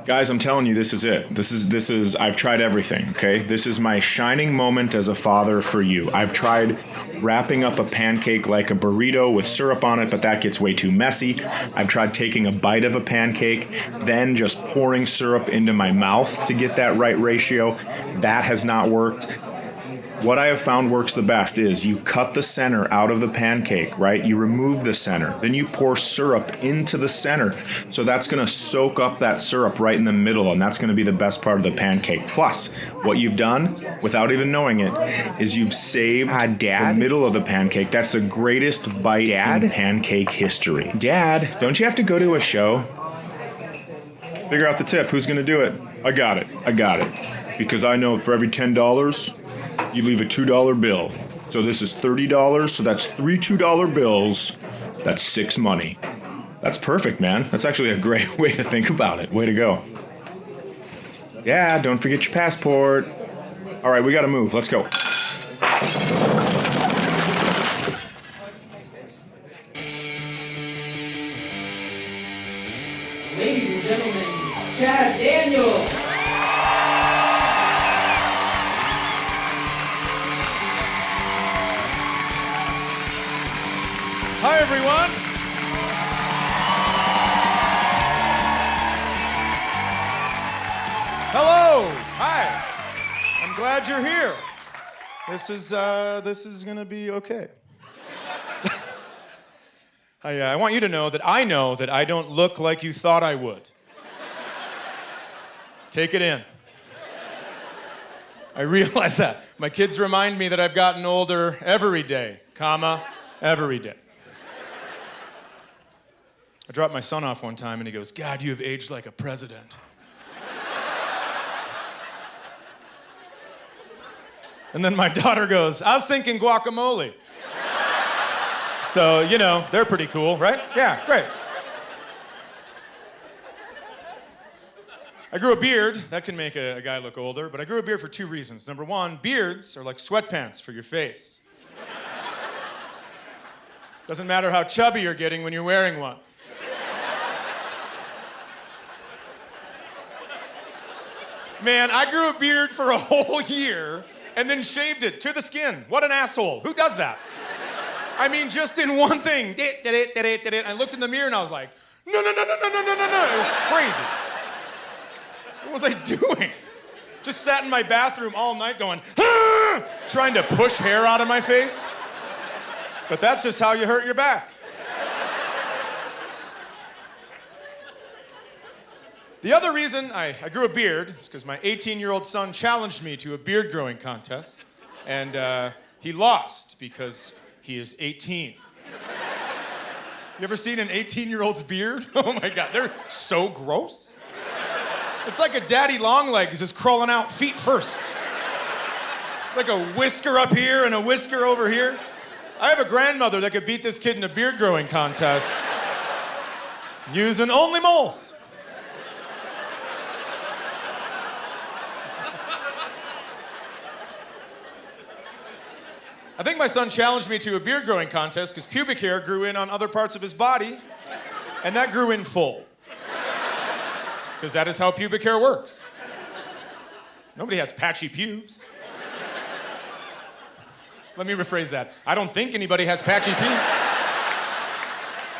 Guys, I'm telling you, this is it. This is, I've tried everything, okay? This is my shining moment as a father for you. I've tried wrapping up a pancake like a burrito with syrup on it, but that gets way too messy. I've tried taking a bite of a pancake, then just pouring syrup into my mouth to get that right ratio. That has not worked. What I have found works the best is you cut the center out of the pancake, right? You remove the center. Then you pour syrup into the center. So that's going to soak up that syrup right in the middle, and that's going to be the best part of the pancake. Plus, what you've done, without even knowing it, is you've saved the middle of the pancake. That's the greatest bite in pancake history. Dad, don't you have to go to a show? Figure out the tip. Who's going to do it? I got it. Because I know for every $10, you leave a $2 bill. So this is $30, so that's three $2 bills. That's 6 money. That's perfect, man. That's actually a great way to think about it. Way to go. Yeah, don't forget your passport. All right, we gotta move. Let's go. Ladies and gentlemen, Chad Daniels. Hi, everyone. Hello. Hi. I'm glad you're here. This is gonna be okay. I want you to know that I don't look like you thought I would. Take it in. I realize that. My kids remind me that I've gotten older every day, every day. I dropped my son off one time and he goes, "God, you have aged like a president." And then my daughter goes, "I was thinking guacamole." So, they're pretty cool, right? Yeah, great. I grew a beard. That can make a guy look older, but I grew a beard for 2 reasons. Number 1, beards are like sweatpants for your face. Doesn't matter how chubby you're getting when you're wearing one. Man, I grew a beard for a whole year and then shaved it to the skin. What an asshole. Who does that? I mean, just in one thing. I looked in the mirror and I was like, no. It was crazy. What was I doing? Just sat in my bathroom all night going, "Ah!" trying to push hair out of my face. But that's just how you hurt your back. The other reason I grew a beard is because my 18-year-old son challenged me to a beard growing contest, and he lost because he is 18. You ever seen an 18-year-old's beard? Oh my God, they're so gross. It's like a daddy long leg is just crawling out feet first. Like a whisker up here and a whisker over here. I have a grandmother that could beat this kid in a beard growing contest using only moles. I think my son challenged me to a beard growing contest because pubic hair grew in on other parts of his body, and that grew in full. Because that is how pubic hair works. Nobody has patchy pubes. Let me rephrase that. I don't think anybody has patchy pubes.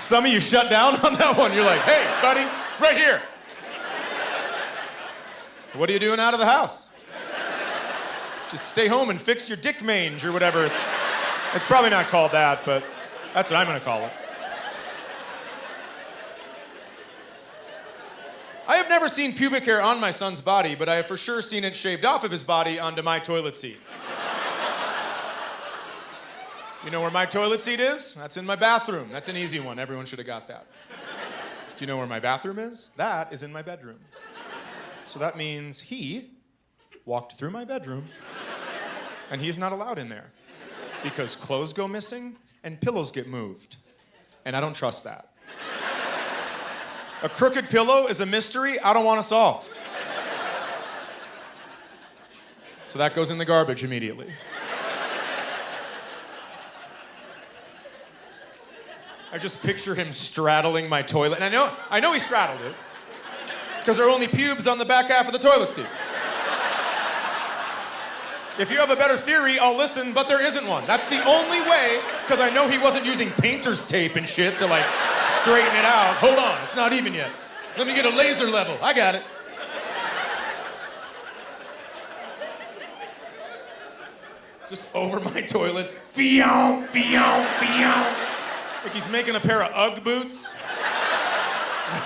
Some of you shut down on that one. You're like, "Hey, buddy, right here. What are you doing out of the house? Just stay home and fix your dick mange," or whatever. It's probably not called that, but that's what I'm gonna call it. I have never seen pubic hair on my son's body, but I have for sure seen it shaved off of his body onto my toilet seat. You know where my toilet seat is? That's in my bathroom. That's an easy one. Everyone should have got that. Do you know where my bathroom is? That is in my bedroom. So that means he walked through my bedroom, and he's not allowed in there because clothes go missing and pillows get moved, and I don't trust that. A crooked pillow is a mystery I don't want to solve. So that goes in the garbage immediately. I just picture him straddling my toilet, and I know he straddled it. Because there are only pubes on the back half of the toilet seat. If you have a better theory, I'll listen, but there isn't one. That's the only way, because I know he wasn't using painter's tape and shit to, like, straighten it out. Hold on, it's not even yet. Let me get a laser level. I got it. Just over my toilet. Fion, fion, fion. Like he's making a pair of Ugg boots.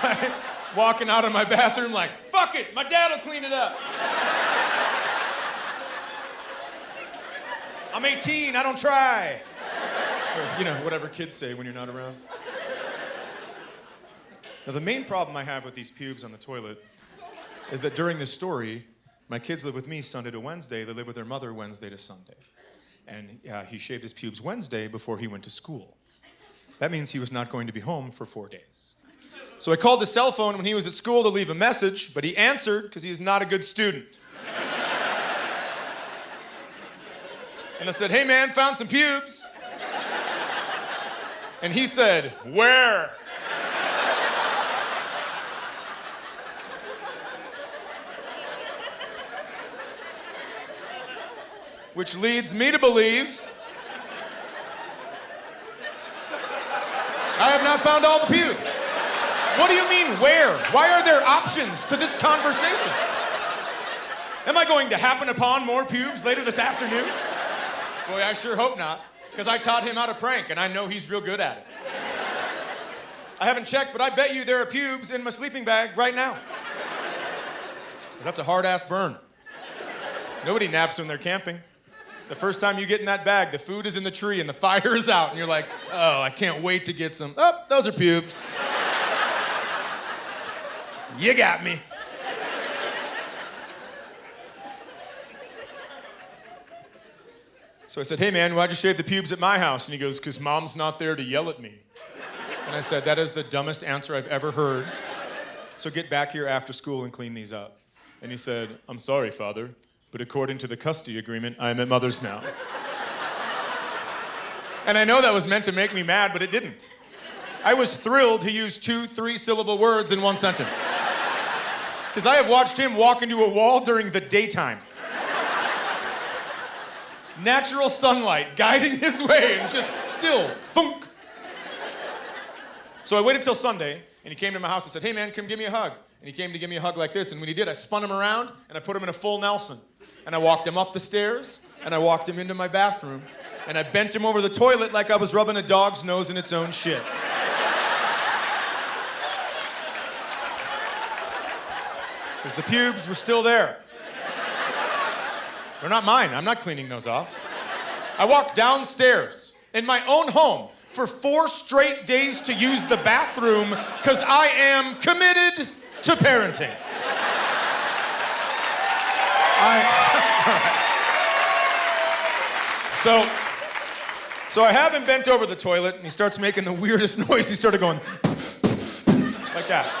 Right? Walking out of my bathroom like, fuck it, my dad'll clean it up. I'm 18, I don't try. Or, you know, whatever kids say when you're not around. Now, the main problem I have with these pubes on the toilet is that during this story, my kids live with me Sunday to Wednesday. They live with their mother Wednesday to Sunday. And he shaved his pubes Wednesday before he went to school. That means he was not going to be home for 4 days. So I called his cell phone when he was at school to leave a message, but he answered because he is not a good student. And I said, hey man, found some pubes. And he said, where? Which leads me to believe I have not found all the pubes. What do you mean, where? Why are there options to this conversation? Am I going to happen upon more pubes later this afternoon? Boy, I sure hope not, because I taught him how to prank, and I know he's real good at it. I haven't checked, but I bet you there are pubes in my sleeping bag right now. That's a hard-ass burn. Nobody naps when they're camping. The first time you get in that bag, the food is in the tree and the fire is out, and you're like, oh, I can't wait to get some. Oh, those are pubes. You got me. So I said, hey man, why'd you shave the pubes at my house? And he goes, because mom's not there to yell at me. And I said, that is the dumbest answer I've ever heard. So get back here after school and clean these up. And he said, I'm sorry, Father, but according to the custody agreement, I am at Mother's now. And I know that was meant to make me mad, but it didn't. I was thrilled he used 2 3-syllable words in one sentence. Because I have watched him walk into a wall during the daytime. Natural sunlight guiding his way and just still, thunk. So I waited till Sunday, and he came to my house and said, hey man, come give me a hug. And he came to give me a hug like this, and when he did, I spun him around, and I put him in a full Nelson. And I walked him up the stairs, and I walked him into my bathroom, and I bent him over the toilet like I was rubbing a dog's nose in its own shit. Because the pubes were still there. They're not mine. I'm not cleaning those off. I walked downstairs in my own home for 4 straight days to use the bathroom because I am committed to parenting. So I have him bent over the toilet, and he starts making the weirdest noise. He started going like that.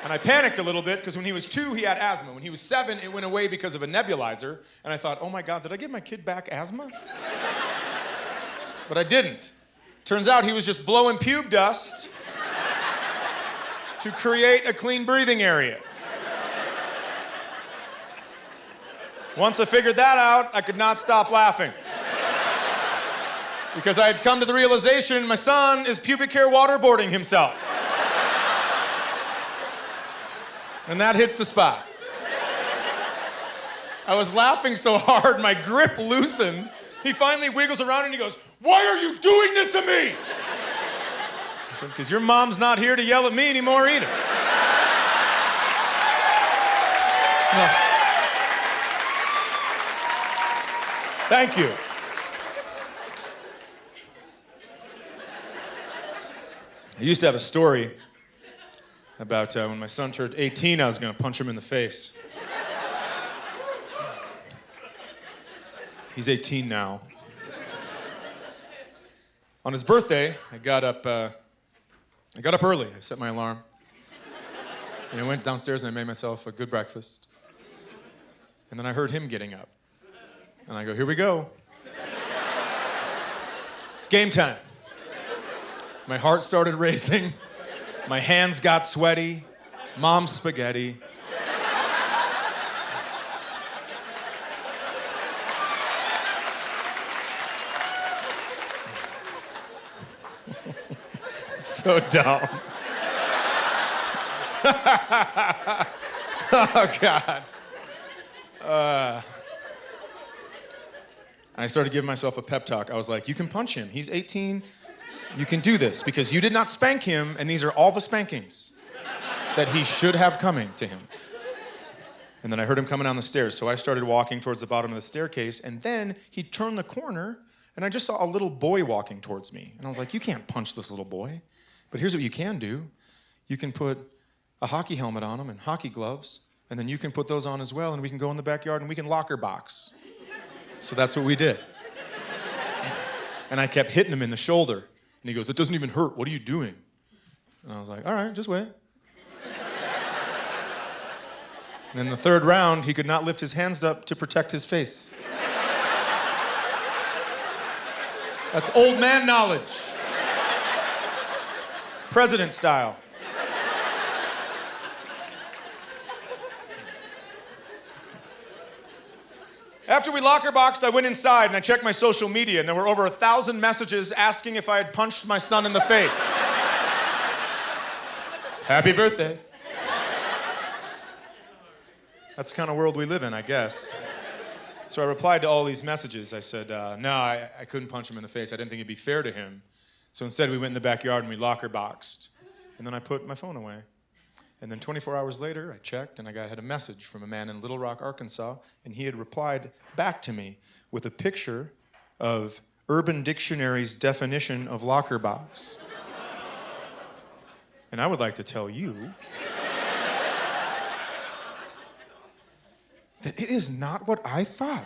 And I panicked a little bit, because when he was 2, he had asthma. When he was 7, it went away because of a nebulizer. And I thought, oh my God, did I give my kid back asthma? But I didn't. Turns out he was just blowing pube dust to create a clean breathing area. Once I figured that out, I could not stop laughing. Because I had come to the realization my son is pubic hair waterboarding himself. And that hits the spot. I was laughing so hard, my grip loosened. He finally wiggles around and he goes, why are you doing this to me? I said, because your mom's not here to yell at me anymore either. No. Thank you. I used to have a story about when my son turned 18, I was going to punch him in the face. He's 18 now. On his birthday, I got up early. I set my alarm. And I went downstairs and I made myself a good breakfast. And then I heard him getting up. And I go, here we go. It's game time. My heart started racing. My hands got sweaty. Mom's spaghetti. So dumb. Oh, God. And I started giving myself a pep talk. I was like, you can punch him. He's 18. You can do this because you did not spank him, and these are all the spankings that he should have coming to him. And then I heard him coming down the stairs, so I started walking towards the bottom of the staircase, and then he turned the corner, and I just saw a little boy walking towards me. And I was like, you can't punch this little boy. But here's what you can do. You can put a hockey helmet on him and hockey gloves, and then you can put those on as well, and we can go in the backyard and we can locker box. So that's what we did. And I kept hitting him in the shoulder. And he goes, it doesn't even hurt. What are you doing? And I was like, all right, just wait. And then the third round, he could not lift his hands up to protect his face. That's old man knowledge. President style. After we locker boxed, I went inside and I checked my social media, and there were over 1,000 messages asking if I had punched my son in the face. Happy birthday. That's the kind of world we live in, I guess. So I replied to all these messages. I said, no, I couldn't punch him in the face. I didn't think it'd be fair to him. So instead, we went in the backyard and we locker boxed. And then I put my phone away. And then 24 hours later, I checked, and I had a message from a man in Little Rock, Arkansas, and he had replied back to me with a picture of Urban Dictionary's definition of locker box. And I would like to tell you that it is not what I thought.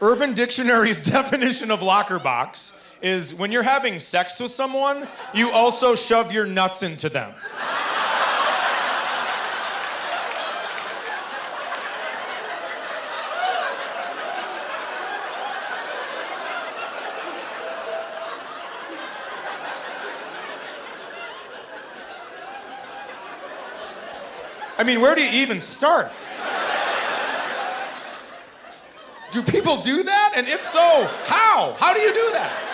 Urban Dictionary's definition of locker box is when you're having sex with someone, you also shove your nuts into them. I mean, where do you even start? Do people do that? And if so, how? How do you do that?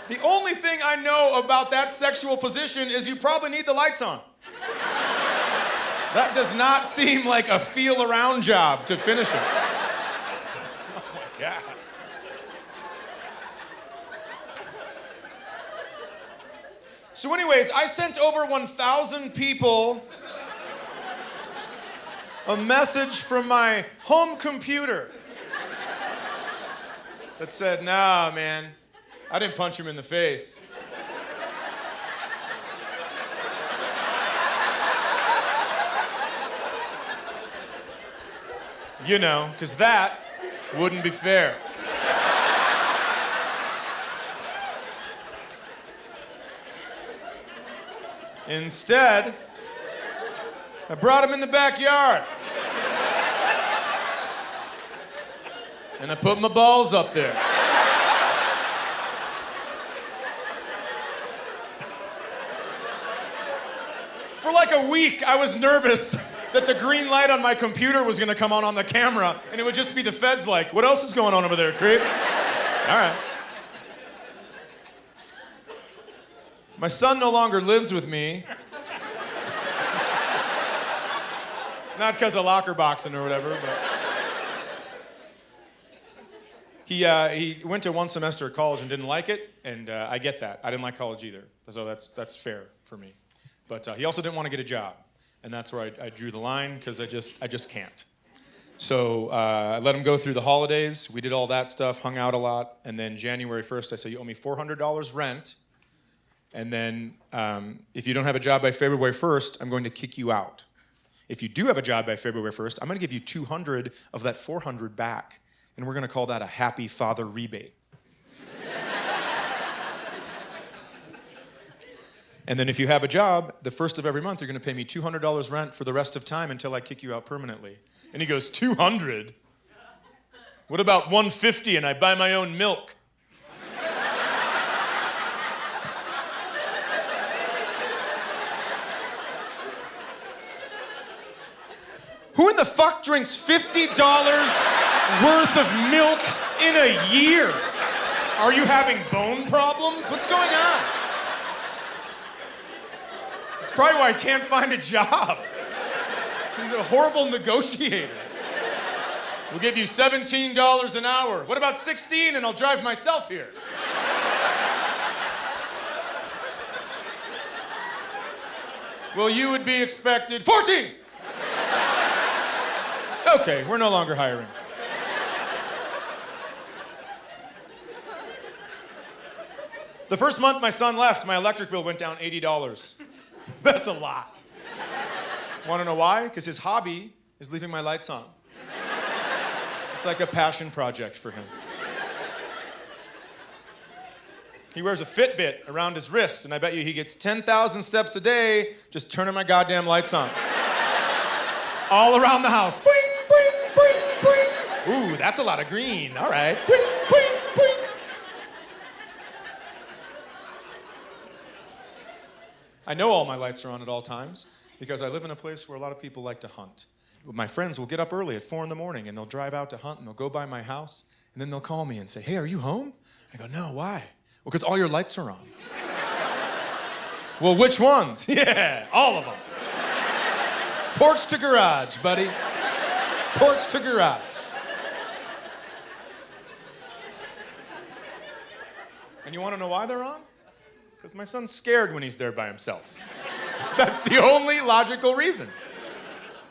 The only thing I know about that sexual position is you probably need the lights on. That does not seem like a feel-around job to finish it. Oh my God. So anyways, I sent over 1,000 people a message from my home computer that said, nah, man, I didn't punch him in the face. You know, because that wouldn't be fair. Instead, I brought him in the backyard. And I put my balls up there. For like a week, I was nervous that the green light on my computer was gonna come on the camera, and it would just be the feds like, what else is going on over there, creep? All right. My son no longer lives with me. Not because of locker boxing or whatever, but... He went to one semester of college and didn't like it, and I get that. I didn't like college either, so that's fair for me. But he also didn't want to get a job, and that's where I drew the line, because I just can't. So I let him go through the holidays. We did all that stuff, hung out a lot, and then January 1st, I said, you owe me $400 rent, and then if you don't have a job by February 1st, I'm going to kick you out. If you do have a job by February 1st, I'm going to give you $200 of that $400 back. And we're going to call that a happy father rebate. And then if you have a job, the first of every month, you're going to pay me $200 rent for the rest of time until I kick you out permanently. And he goes, 200? What about 150 and I buy my own milk? Who in the fuck drinks $50 worth of milk in a year? Are you having bone problems? What's going on? It's probably why he can't find a job. He's a horrible negotiator. We'll give you $17 an hour. What about 16 and I'll drive myself here? Well, you would be expected 14! Okay, we're no longer hiring. The first month my son left, my electric bill went down $80. That's a lot. Want to know why? Because his hobby is leaving my lights on. It's like a passion project for him. He wears a Fitbit around his wrist, and I bet you he gets 10,000 steps a day just turning my goddamn lights on. All around the house. Bing, bing, bing, bing. Ooh, that's a lot of green. All right. Bing, bing, bing. I know all my lights are on at all times because I live in a place where a lot of people like to hunt. My friends will get up early at 4 in the morning and they'll drive out to hunt and they'll go by my house and then they'll call me and say, hey, are you home? I go, no, why? Well, because all your lights are on. Well, which ones? Yeah, all of them. Porch to garage, buddy. Porch to garage. And you want to know why they're on? Because my son's scared when he's there by himself. That's the only logical reason.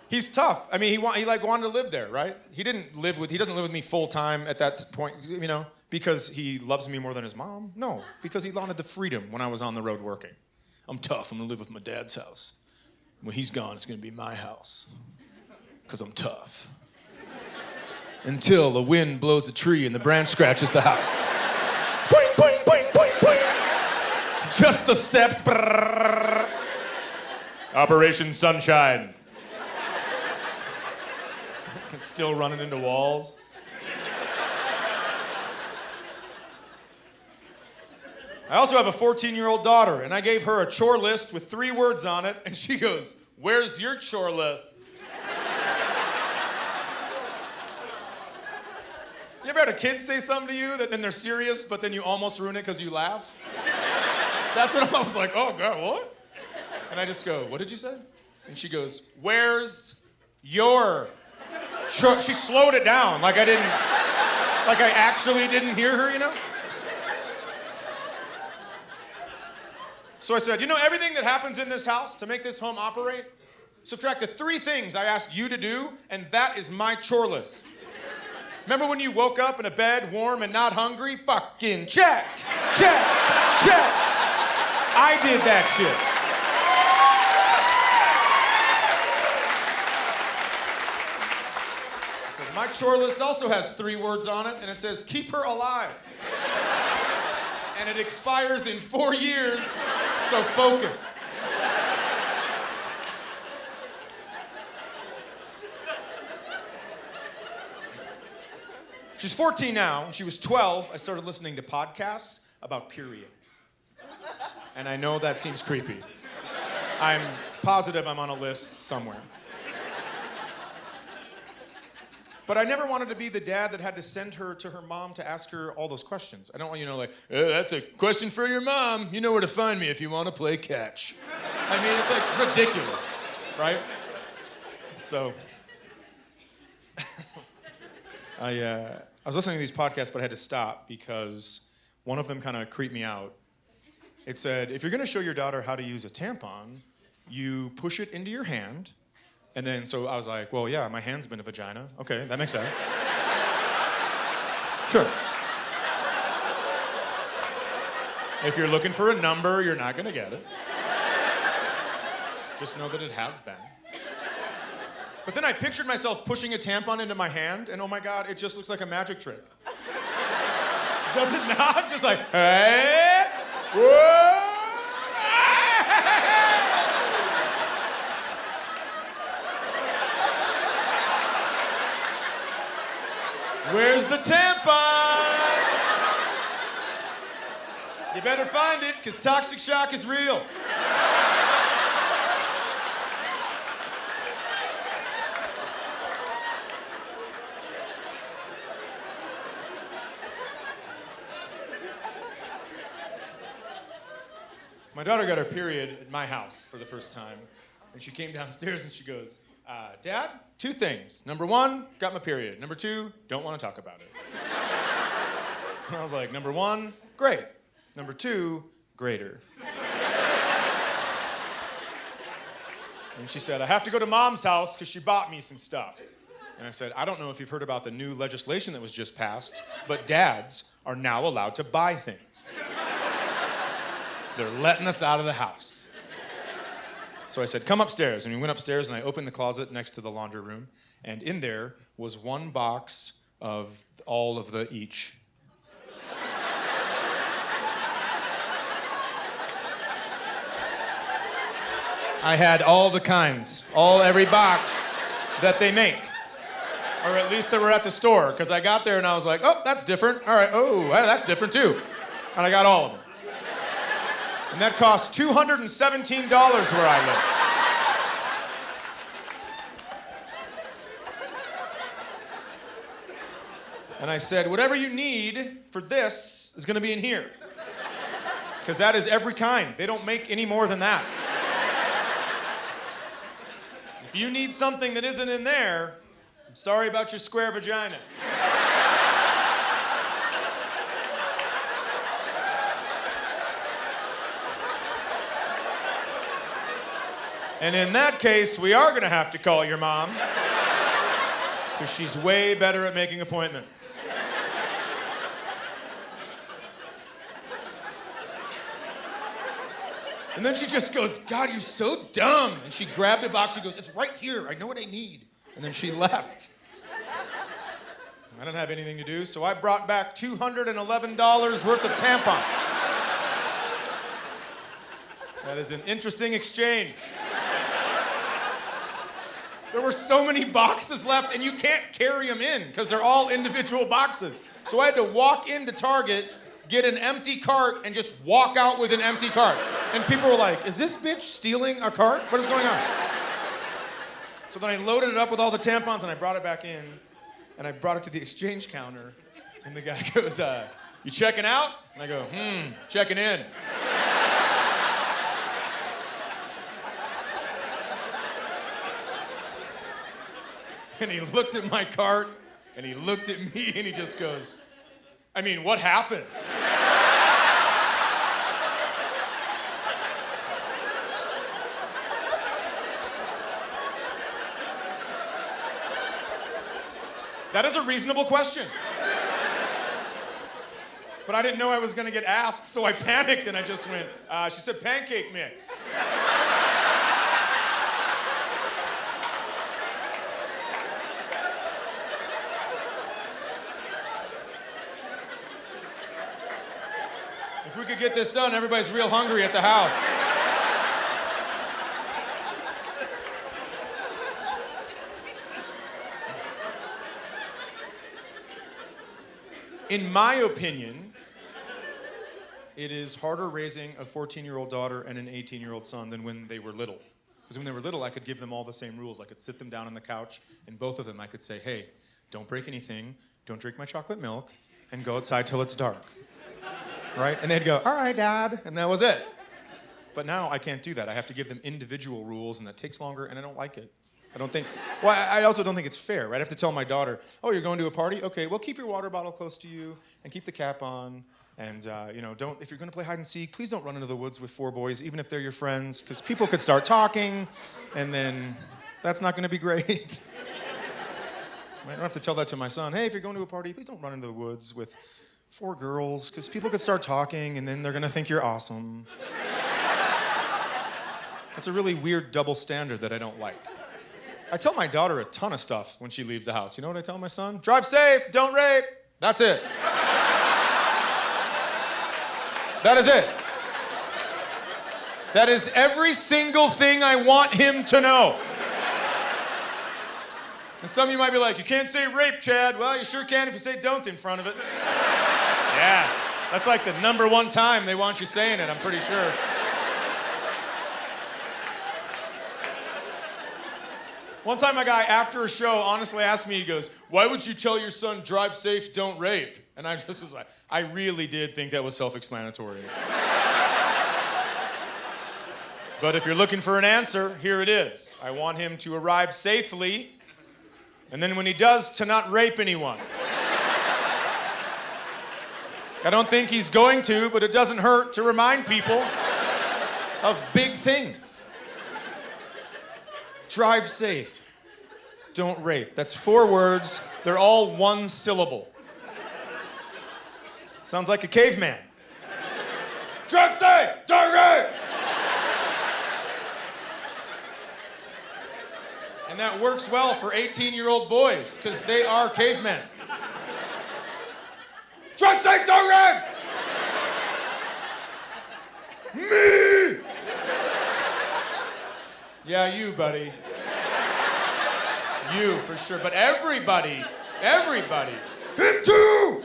He's tough. I mean, he wanted to live there, right? He doesn't live with me full time at that point, you know, because he loves me more than his mom. No, because he wanted the freedom when I was on the road working. I'm tough. I'm gonna live with my dad's house. When he's gone, it's gonna be my house. Because I'm tough. Until the wind blows a tree and the branch scratches the house. Boing, boing, boing, boing, boing. Just the steps. Brrr. Operation Sunshine. Still running into walls. I also have a 14-year-old daughter, and I gave her a chore list with 3 words on it, and she goes, where's your chore list? You ever had a kid say something to you that then they're serious, but then you almost ruin it because you laugh? That's what I was like, oh, God, what? And I just go, what did you say? And she goes, where's your... She slowed it down, like I actually didn't hear her, you know? So I said, you know everything that happens in this house to make this home operate? Subtract the 3 things I asked you to do, and that is my chore list. Remember when you woke up in a bed, warm and not hungry? Fucking check, check, check. I did that shit. My chore list also has 3 words on it, and it says, keep her alive. And it expires in 4 years, so focus. She's 14 now. When she was 12, I started listening to podcasts about periods. And I know that seems creepy. I'm positive I'm on a list somewhere. But I never wanted to be the dad that had to send her to her mom to ask her all those questions. I don't want, that's a question for your mom. You know where to find me if you want to play catch. I mean, it's like ridiculous, right? So, I was listening to these podcasts, but I had to stop because one of them kind of creeped me out. It said, if you're going to show your daughter how to use a tampon, you push it into your hand. And then, so I was like, well, yeah, my hand's been a vagina. Okay, that makes sense. Sure. If you're looking for a number, you're not gonna get it. Just know that it has been. But then I pictured myself pushing a tampon into my hand, and oh my God, it just looks like a magic trick. Does it not? Just like, hey, whoa. Where's the tampon? You better find it, because toxic shock is real. My daughter got her period at my house for the first time, and she came downstairs and she goes, Dad, 2 things. Number 1, got my period. Number 2, don't want to talk about it. And I was like, number 1, great. Number 2, greater. And she said, I have to go to Mom's house because she bought me some stuff. And I said, I don't know if you've heard about the new legislation that was just passed, but dads are now allowed to buy things. They're letting us out of the house. So I said, come upstairs. And we went upstairs and I opened the closet next to the laundry room. And in there was 1 box of all of the each. I had all the kinds, every box that they make. Or at least that were at the store. Because I got there and I was like, oh, that's different. All right, oh, that's different too. And I got all of them. And that cost $217 where I live. And I said, whatever you need for this is gonna be in here. Because that is every kind. They don't make any more than that. If you need something that isn't in there, I'm sorry about your square vagina. And in that case, we are gonna have to call your mom, because she's way better at making appointments. And then she just goes, God, you're so dumb. And she grabbed a box, she goes, it's right here, I know what I need. And then she left. I didn't have anything to do, so I brought back $211 worth of tampons. That is an interesting exchange. There were so many boxes left, and you can't carry them in because they're all individual boxes. So I had to walk into Target, get an empty cart, and just walk out with an empty cart. And people were like, is this bitch stealing a cart? What is going on? So then I loaded it up with all the tampons, and I brought it back in, and I brought it to the exchange counter, and the guy goes, you checking out? And I go, checking in. And he looked at my cart, and he looked at me, and he just goes, I mean, what happened? That is a reasonable question. But I didn't know I was gonna get asked, so I panicked, and I just went, she said pancake mix. If we could get this done, everybody's real hungry at the house. In my opinion, it is harder raising a 14-year-old daughter and an 18-year-old son than when they were little. Because when they were little, I could give them all the same rules. I could sit them down on the couch, and both of them I could say, hey, don't break anything, don't drink my chocolate milk, and go outside till it's dark. Right? And they'd go, all right, Dad, and that was it. But now I can't do that. I have to give them individual rules, and that takes longer, and I don't like it. I also don't think it's fair, right? I have to tell my daughter, oh, you're going to a party? Okay, well, keep your water bottle close to you, and keep the cap on, and, if you're gonna play hide and seek, please don't run into the woods with 4 boys, even if they're your friends, because people could start talking, and then that's not gonna be great. I don't have to tell that to my son. Hey, if you're going to a party, please don't run into the woods with 4 girls, because people could start talking, and then they're gonna think you're awesome. That's a really weird double standard that I don't like. I tell my daughter a ton of stuff when she leaves the house. You know what I tell my son? Drive safe, don't rape. That's it. That is it. That is every single thing I want him to know. And some of you might be like, you can't say rape, Chad. Well, you sure can if you say don't in front of it. Yeah, that's like the #1 time they want you saying it, I'm pretty sure. One time a guy, after a show, honestly asked me, he goes, why would you tell your son, drive safe, don't rape? And I just was like, I really did think that was self-explanatory. But if you're looking for an answer, here it is. I want him to arrive safely, and then when he does, to not rape anyone. I don't think he's going to, but it doesn't hurt to remind people of big things. Drive safe. Don't rape. That's 4 words. They're all 1 syllable. Sounds like a caveman. Drive safe! Don't rape! And that works well for 18-year-old boys, because they are cavemen. Drive safe! Don't rape! Me! Yeah, you, buddy. You, for sure. But everybody. Him too!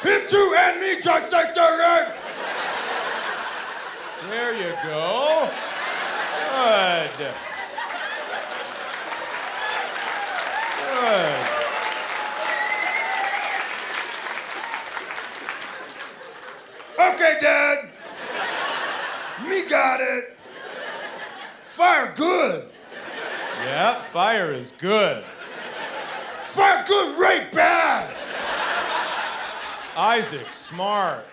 Him too and me, just like the red! There you go. Good. Good. Okay, Dad. Me got it. Fire good. Yep, fire is good. Fire good, rape bad. Isaac, smart.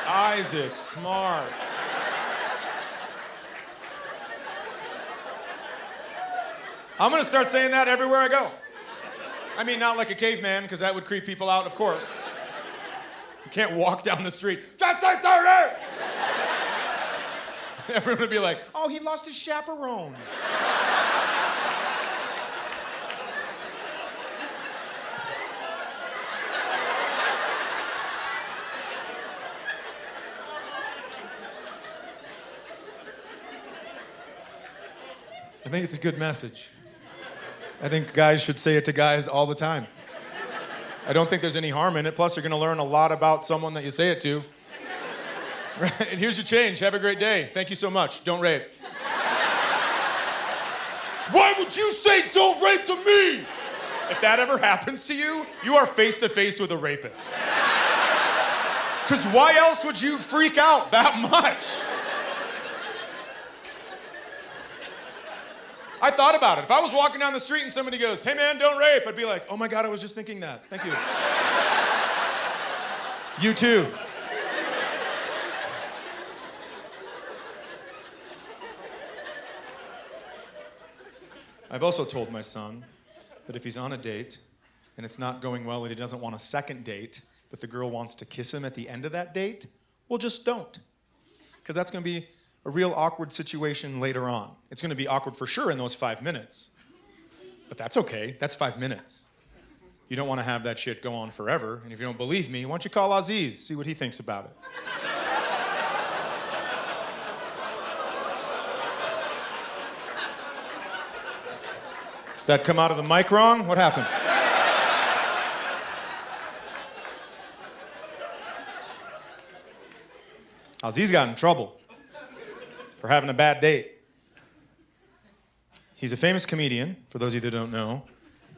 Isaac, smart. I'm gonna start saying that everywhere I go. I mean, not like a caveman, because that would creep people out, of course. You can't walk down the street, just like 30! Everyone would be like, oh, he lost his chaperone. I think it's a good message. I think guys should say it to guys all the time. I don't think there's any harm in it. Plus, you're going to learn a lot about someone that you say it to. Right? And here's your change. Have a great day. Thank you so much. Don't rape. Why would you say don't rape to me? If that ever happens to you, you are face to face with a rapist. Because why else would you freak out that much? I thought about it. If I was walking down the street and somebody goes, hey man, don't rape, I'd be like, oh my God, I was just thinking that. Thank you. You too. I've also told my son that if he's on a date and it's not going well and he doesn't want a second date, but the girl wants to kiss him at the end of that date, well, just don't. Because that's going to be a real awkward situation later on. It's going to be awkward for sure in those 5 minutes. But that's okay. That's 5 minutes. You don't want to have that shit go on forever. And if you don't believe me, why don't you call Aziz, see what he thinks about it. That come out of the mic wrong? What happened? Aziz got in trouble for having a bad date. He's a famous comedian, for those of you that don't know.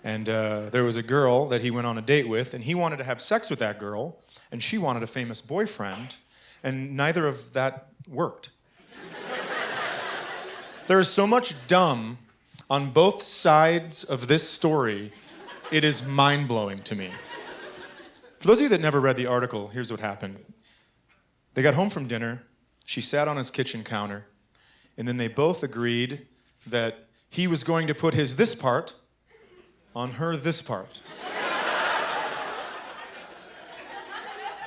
And there was a girl that he went on a date with, and he wanted to have sex with that girl, and she wanted a famous boyfriend, and neither of that worked. There is so much dumb on both sides of this story, it is mind-blowing to me. For those of you that never read the article, here's what happened. They got home from dinner, she sat on his kitchen counter, and then they both agreed that he was going to put his this part on her this part.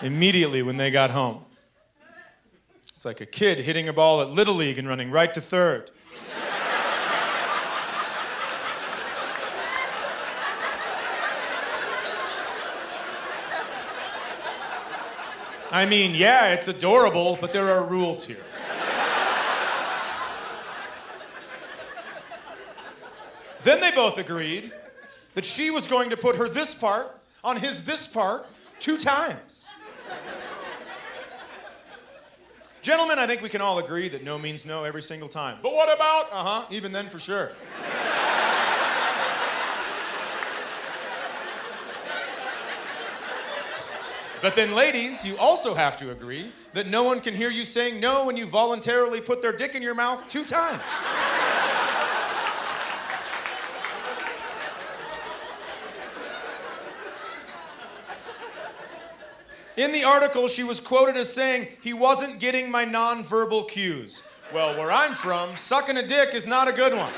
Immediately when they got home. It's like a kid hitting a ball at Little League and running right to third. I mean, yeah, it's adorable, but there are rules here. Then they both agreed that she was going to put her this part on his this part 2 times. Gentlemen, I think we can all agree that no means no every single time. But what about, even then for sure. But then, ladies, you also have to agree that no one can hear you saying no when you voluntarily put their dick in your mouth 2 times. In the article, she was quoted as saying, "He wasn't getting my nonverbal cues." Well, where I'm from, sucking a dick is not a good one.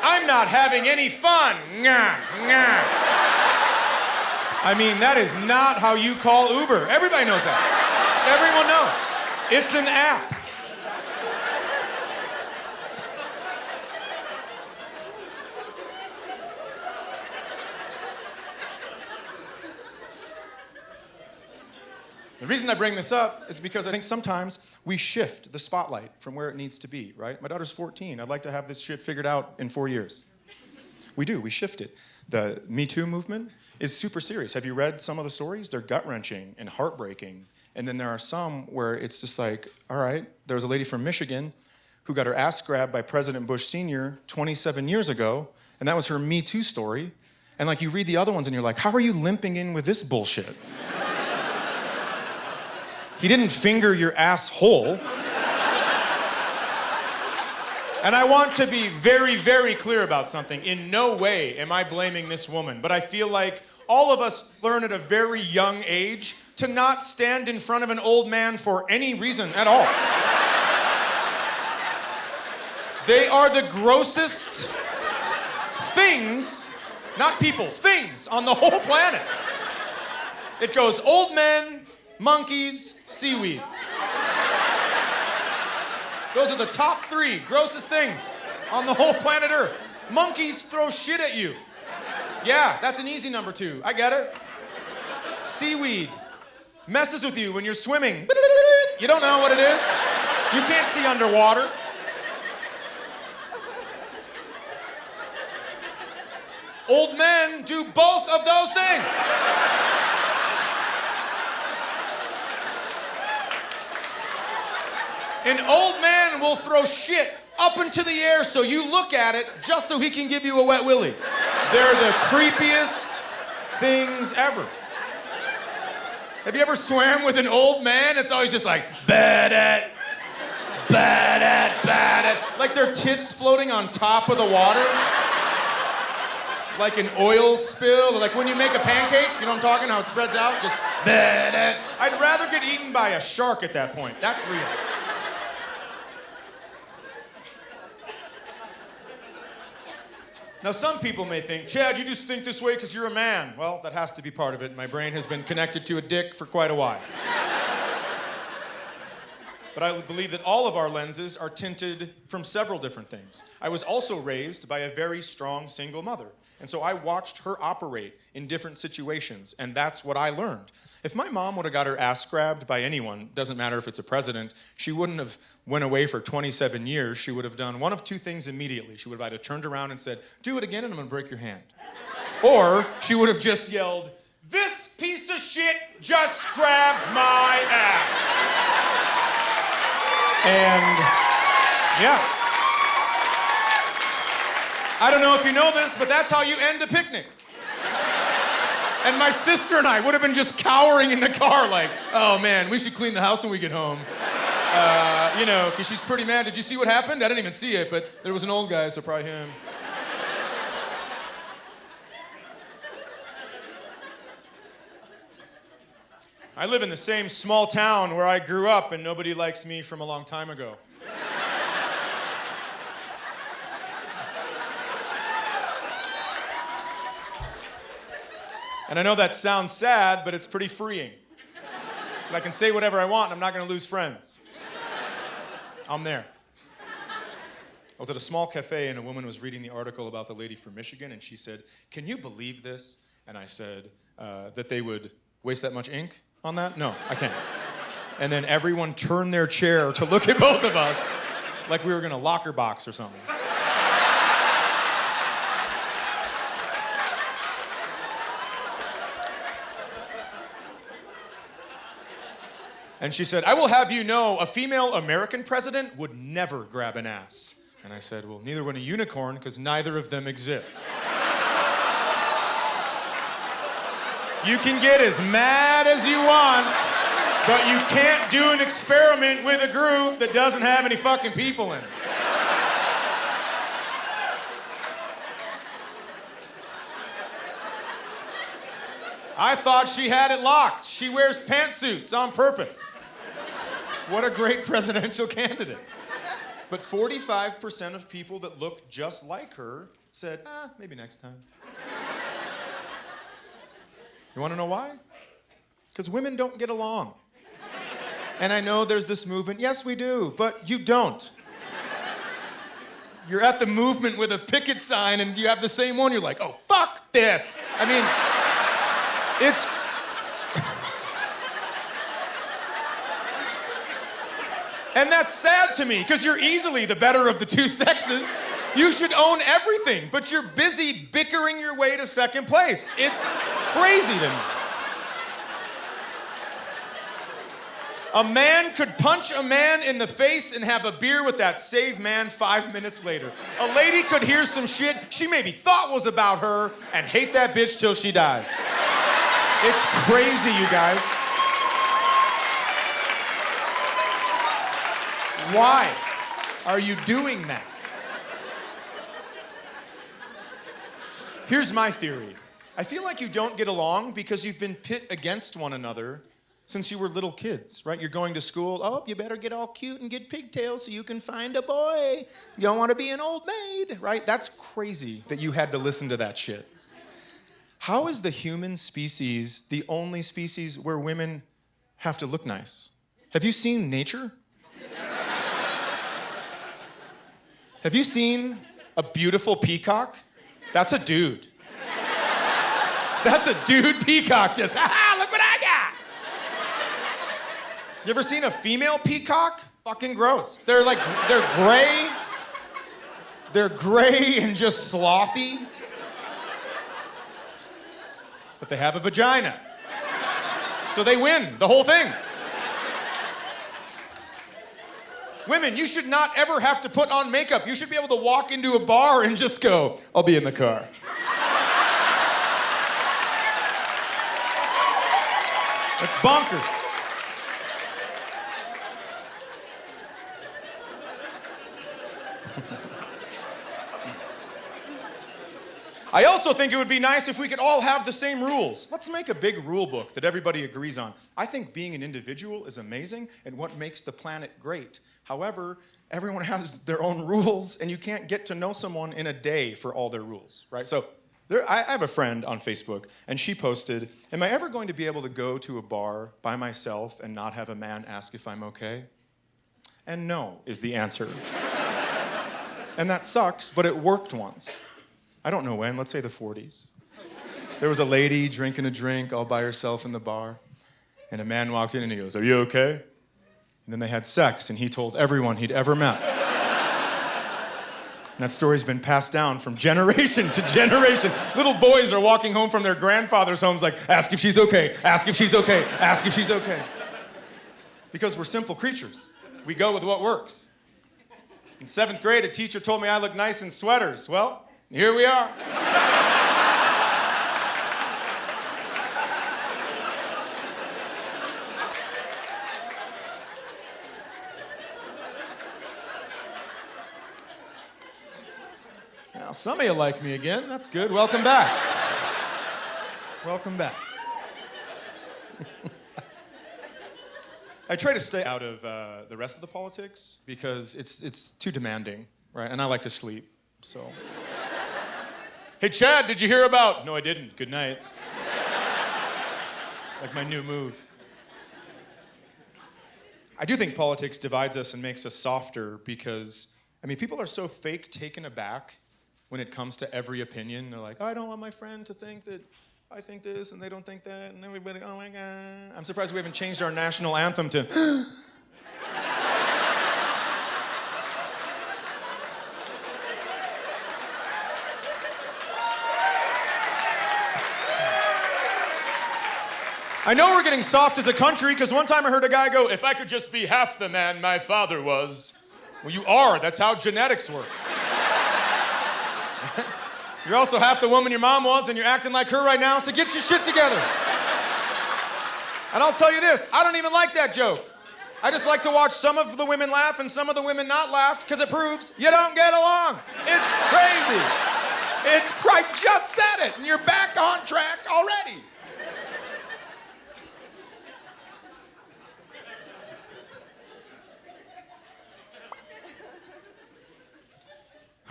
I'm not having any fun. Ngah, ngah. I mean, that is not how you call Uber. Everybody knows that. Everyone knows. It's an app. The reason I bring this up is because I think sometimes we shift the spotlight from where it needs to be, right? My daughter's 14. I'd like to have this shit figured out in 4 years. We do, we shift it. The Me Too movement is super serious. Have you read some of the stories? They're gut-wrenching and heartbreaking. And then there are some where it's just like, all right, there was a lady from Michigan who got her ass grabbed by President Bush Sr. 27 years ago, and that was her Me Too story. And like you read the other ones and you're like, how are you limping in with this bullshit? He didn't finger your asshole. And I want to be very, very clear about something. In no way am I blaming this woman, but I feel like all of us learn at a very young age to not stand in front of an old man for any reason at all. They are the grossest things, not people, things on the whole planet. It goes old men, monkeys, seaweed. Those are the top 3 grossest things on the whole planet Earth. Monkeys throw shit at you. Yeah, that's an easy number 2. I get it. Seaweed messes with you when you're swimming. You don't know what it is. You can't see underwater. Old men do both of those things. An old man will throw shit up into the air so you look at it just so he can give you a wet willy. They're the creepiest things ever. Have you ever swam with an old man? It's always just like, bad at, bad at, bad at. Like their tits floating on top of the water. Like an oil spill. Like when you make a pancake, you know what I'm talking? How it spreads out? Just bad at. I'd rather get eaten by a shark at that point. That's real. Now, some people may think, Chad, you just think this way because you're a man. Well, that has to be part of it. My brain has been connected to a dick for quite a while. But I believe that all of our lenses are tinted from several different things. I was also raised by a very strong single mother. And so I watched her operate in different situations, and that's what I learned. If my mom would have got her ass grabbed by anyone, doesn't matter if it's a president, she wouldn't have went away for 27 years. She would have done one of 2 things immediately. She would have either turned around and said, do it again and I'm gonna break your hand. Or she would have just yelled, this piece of shit just grabbed my ass. And yeah. I don't know if you know this, but that's how you end a picnic. And my sister and I would have been just cowering in the car like, oh man, we should clean the house when we get home. You know, because she's pretty mad. Did you see what happened? I didn't even see it, but there was an old guy, so probably him. I live in the same small town where I grew up, and nobody likes me from a long time ago. And I know that sounds sad, but it's pretty freeing. I can say whatever I want, and I'm not gonna lose friends. I'm there. I was at a small cafe, and a woman was reading the article about the lady from Michigan, and she said, can you believe this? And I said, that they would waste that much ink on that? No, I can't. And then everyone turned their chair to look at both of us like we were gonna locker box or something. And she said, I will have you know, a female American president would never grab an ass. And I said, well, neither would a unicorn, because neither of them exists. You can get as mad as you want, but you can't do an experiment with a group that doesn't have any fucking people in it. I thought she had it locked. She wears pantsuits on purpose. What a great presidential candidate. But 45% of people that looked just like her said, maybe next time. You want to know why? Because women don't get along. And I know there's this movement. Yes, we do, but you don't. You're at the movement with a picket sign and you have the same one. You're like, oh, fuck this. I mean, it's... And that's sad to me, because you're easily the better of the two sexes. You should own everything, but you're busy bickering your way to second place. It's crazy to me. A man could punch a man in the face and have a beer with that same man 5 minutes later. A lady could hear some shit she maybe thought was about her and hate that bitch till she dies. It's crazy, you guys. Why are you doing that? Here's my theory. I feel like you don't get along because you've been pit against one another since you were little kids, right? You're going to school, oh, you better get all cute and get pigtails so you can find a boy. You don't want to be an old maid, right? That's crazy that you had to listen to that shit. How is the human species the only species where women have to look nice? Have you seen nature? Have you seen a beautiful peacock? That's a dude. That's a dude peacock, just, look what I got. You ever seen a female peacock? Fucking gross. They're gray. They're gray and just slothy. But they have a vagina. So they win the whole thing. Women, you should not ever have to put on makeup. You should be able to walk into a bar and just go, I'll be in the car. That's bonkers. I also think it would be nice if we could all have the same rules. Let's make a big rule book that everybody agrees on. I think being an individual is amazing and what makes the planet great. However, everyone has their own rules and you can't get to know someone in a day for all their rules, right? So I have a friend on Facebook and she posted, am I ever going to be able to go to a bar by myself and not have a man ask if I'm okay? And no is the answer. And that sucks, but it worked once. I don't know when, let's say the 40s. There was a lady drinking a drink all by herself in the bar, and a man walked in and he goes, are you okay? And then they had sex, and he told everyone he'd ever met. And that story's been passed down from generation to generation. Little boys are walking home from their grandfather's homes like, ask if she's okay, ask if she's okay, ask if she's okay. Because we're simple creatures. We go with what works. In 7th grade, a teacher told me I look nice in sweaters. Well, here we are. Now, some of you like me again. That's good. Welcome back. Welcome back. I try to stay out of the rest of the politics because it's too demanding, right? And I like to sleep, so... Hey, Chad, did you hear about... No, I didn't. Good night. It's like my new move. I do think politics divides us and makes us softer because, I mean, people are so fake taken aback when it comes to every opinion. They're like, oh, I don't want my friend to think that I think this and they don't think that. And everybody, oh my God. I'm surprised we haven't changed our national anthem to... I know we're getting soft as a country because one time I heard a guy go, if I could just be half the man my father was, Well, you are. That's how genetics works. You're also half the woman your mom was, and you're acting like her right now, so get your shit together. And I'll tell you this, I don't even like that joke. I just like to watch some of the women laugh and some of the women not laugh, because it proves you don't get along. It's crazy. I just said it, and you're back on track already.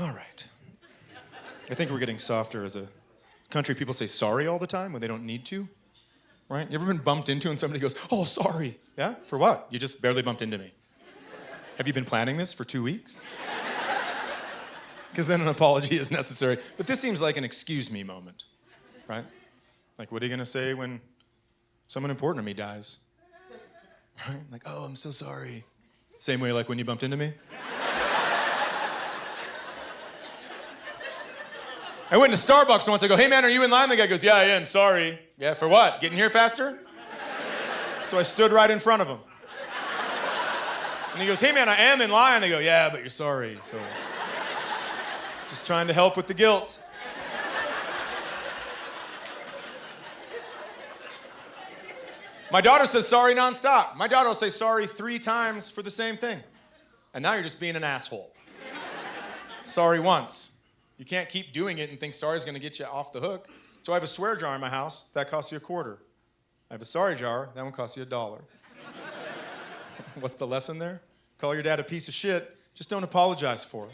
All right. I think we're getting softer as a country. People say sorry all the time when they don't need to, right? You ever been bumped into and somebody goes, oh, sorry? Yeah? For what? You just barely bumped into me. Have you been planning this for 2 weeks? Because then an apology is necessary. But this seems like an excuse me moment, right? Like, what are you going to say when someone important to me dies? Right? Like, oh, I'm so sorry. Same way like when you bumped into me? I went to Starbucks once. I go, hey, man, are you in line? The guy goes, yeah, I am. Sorry. Yeah, for what? Getting here faster? So I stood right in front of him. And he goes, hey, man, I am in line. I go, yeah, but you're sorry. So just trying to help with the guilt. My daughter says sorry nonstop. My daughter will say sorry 3 times for the same thing. And now you're just being an asshole. Sorry once. You can't keep doing it and think sorry's gonna get you off the hook. So I have a swear jar in my house, that costs you $0.25. I have a sorry jar, that one costs you $1. What's the lesson there? Call your dad a piece of shit, just don't apologize for it.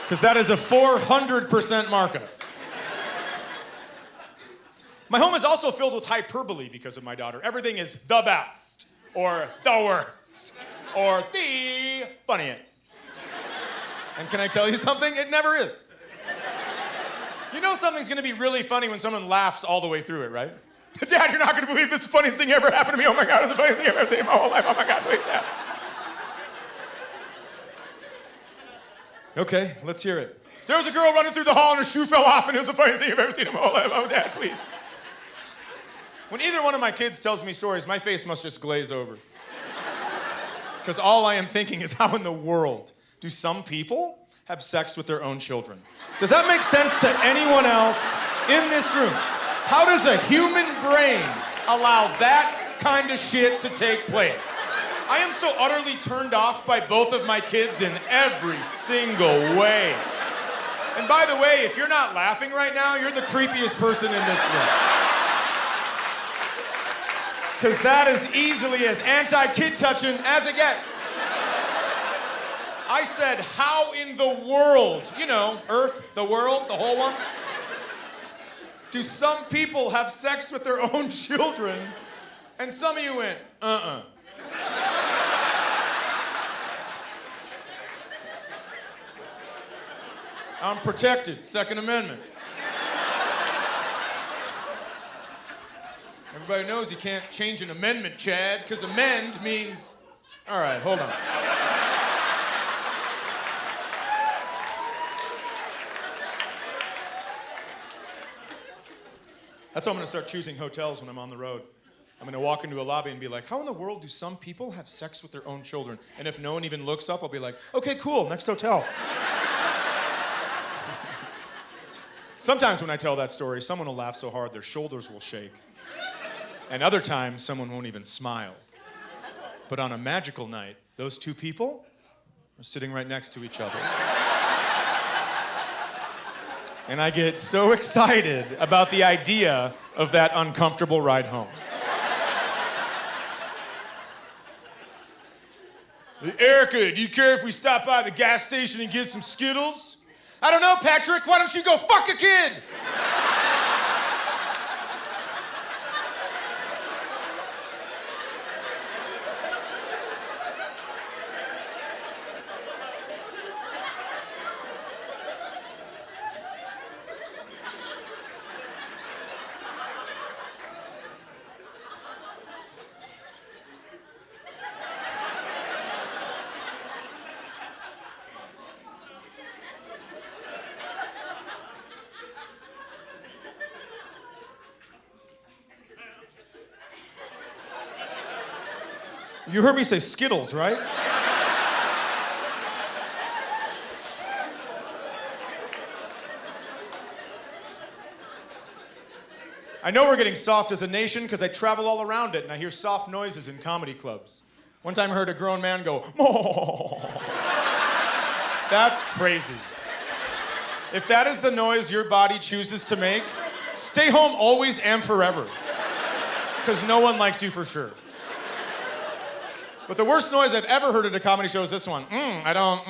Because that is a 400% markup. My home is also filled with hyperbole because of my daughter. Everything is the best, or the worst, or the funniest. And can I tell you something? It never is. You know something's gonna be really funny when someone laughs all the way through it, right? Dad, you're not gonna believe this is the funniest thing ever happened to me. Oh my God, it's the funniest thing I've ever seen in my whole life. Oh my God, believe that. Okay, let's hear it. There was a girl running through the hall and her shoe fell off and it was the funniest thing I've ever seen in my whole life. Oh, Dad, please. When either one of my kids tells me stories, my face must just glaze over. Because all I am thinking is, how in the world do some people have sex with their own children? Does that make sense to anyone else in this room? How does a human brain allow that kind of shit to take place? I am so utterly turned off by both of my kids in every single way. And by the way, if you're not laughing right now, you're the creepiest person in this room. Because that is easily as anti-kid touching as it gets. I said, how in the world, you know, Earth, the world, the whole one, do some people have sex with their own children? And some of you went, I'm protected, Second Amendment. Everybody knows you can't change an amendment, Chad, because amend means... All right, hold on. That's how I'm gonna start choosing hotels when I'm on the road. I'm gonna walk into a lobby and be like, how in the world do some people have sex with their own children? And if no one even looks up, I'll be like, okay, cool, next hotel. Sometimes when I tell that story, someone will laugh so hard their shoulders will shake. And other times, someone won't even smile. But on a magical night, those two people are sitting right next to each other. And I get so excited about the idea of that uncomfortable ride home. Hey, Erica, do you care if we stop by the gas station and get some Skittles? I don't know, Patrick, why don't you go fuck a kid? You heard me say Skittles, right? I know we're getting soft as a nation because I travel all around it and I hear soft noises in comedy clubs. One time I heard a grown man go, "Moo." That's crazy. If that is the noise your body chooses to make, stay home always and forever. Because no one likes you for sure. But the worst noise I've ever heard at a comedy show is this one. I don't.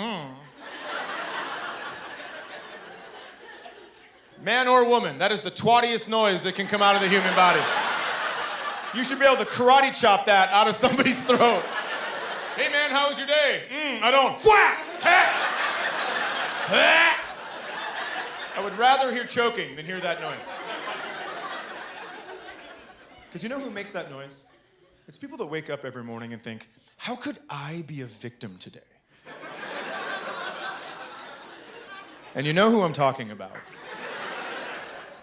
Man or woman, that is the twattiest noise that can come out of the human body. You should be able to karate chop that out of somebody's throat. Hey man, how was your day? I don't. Fwah! I would rather hear choking than hear that noise. Because you know who makes that noise? It's people that wake up every morning and think, how could I be a victim today? And you know who I'm talking about.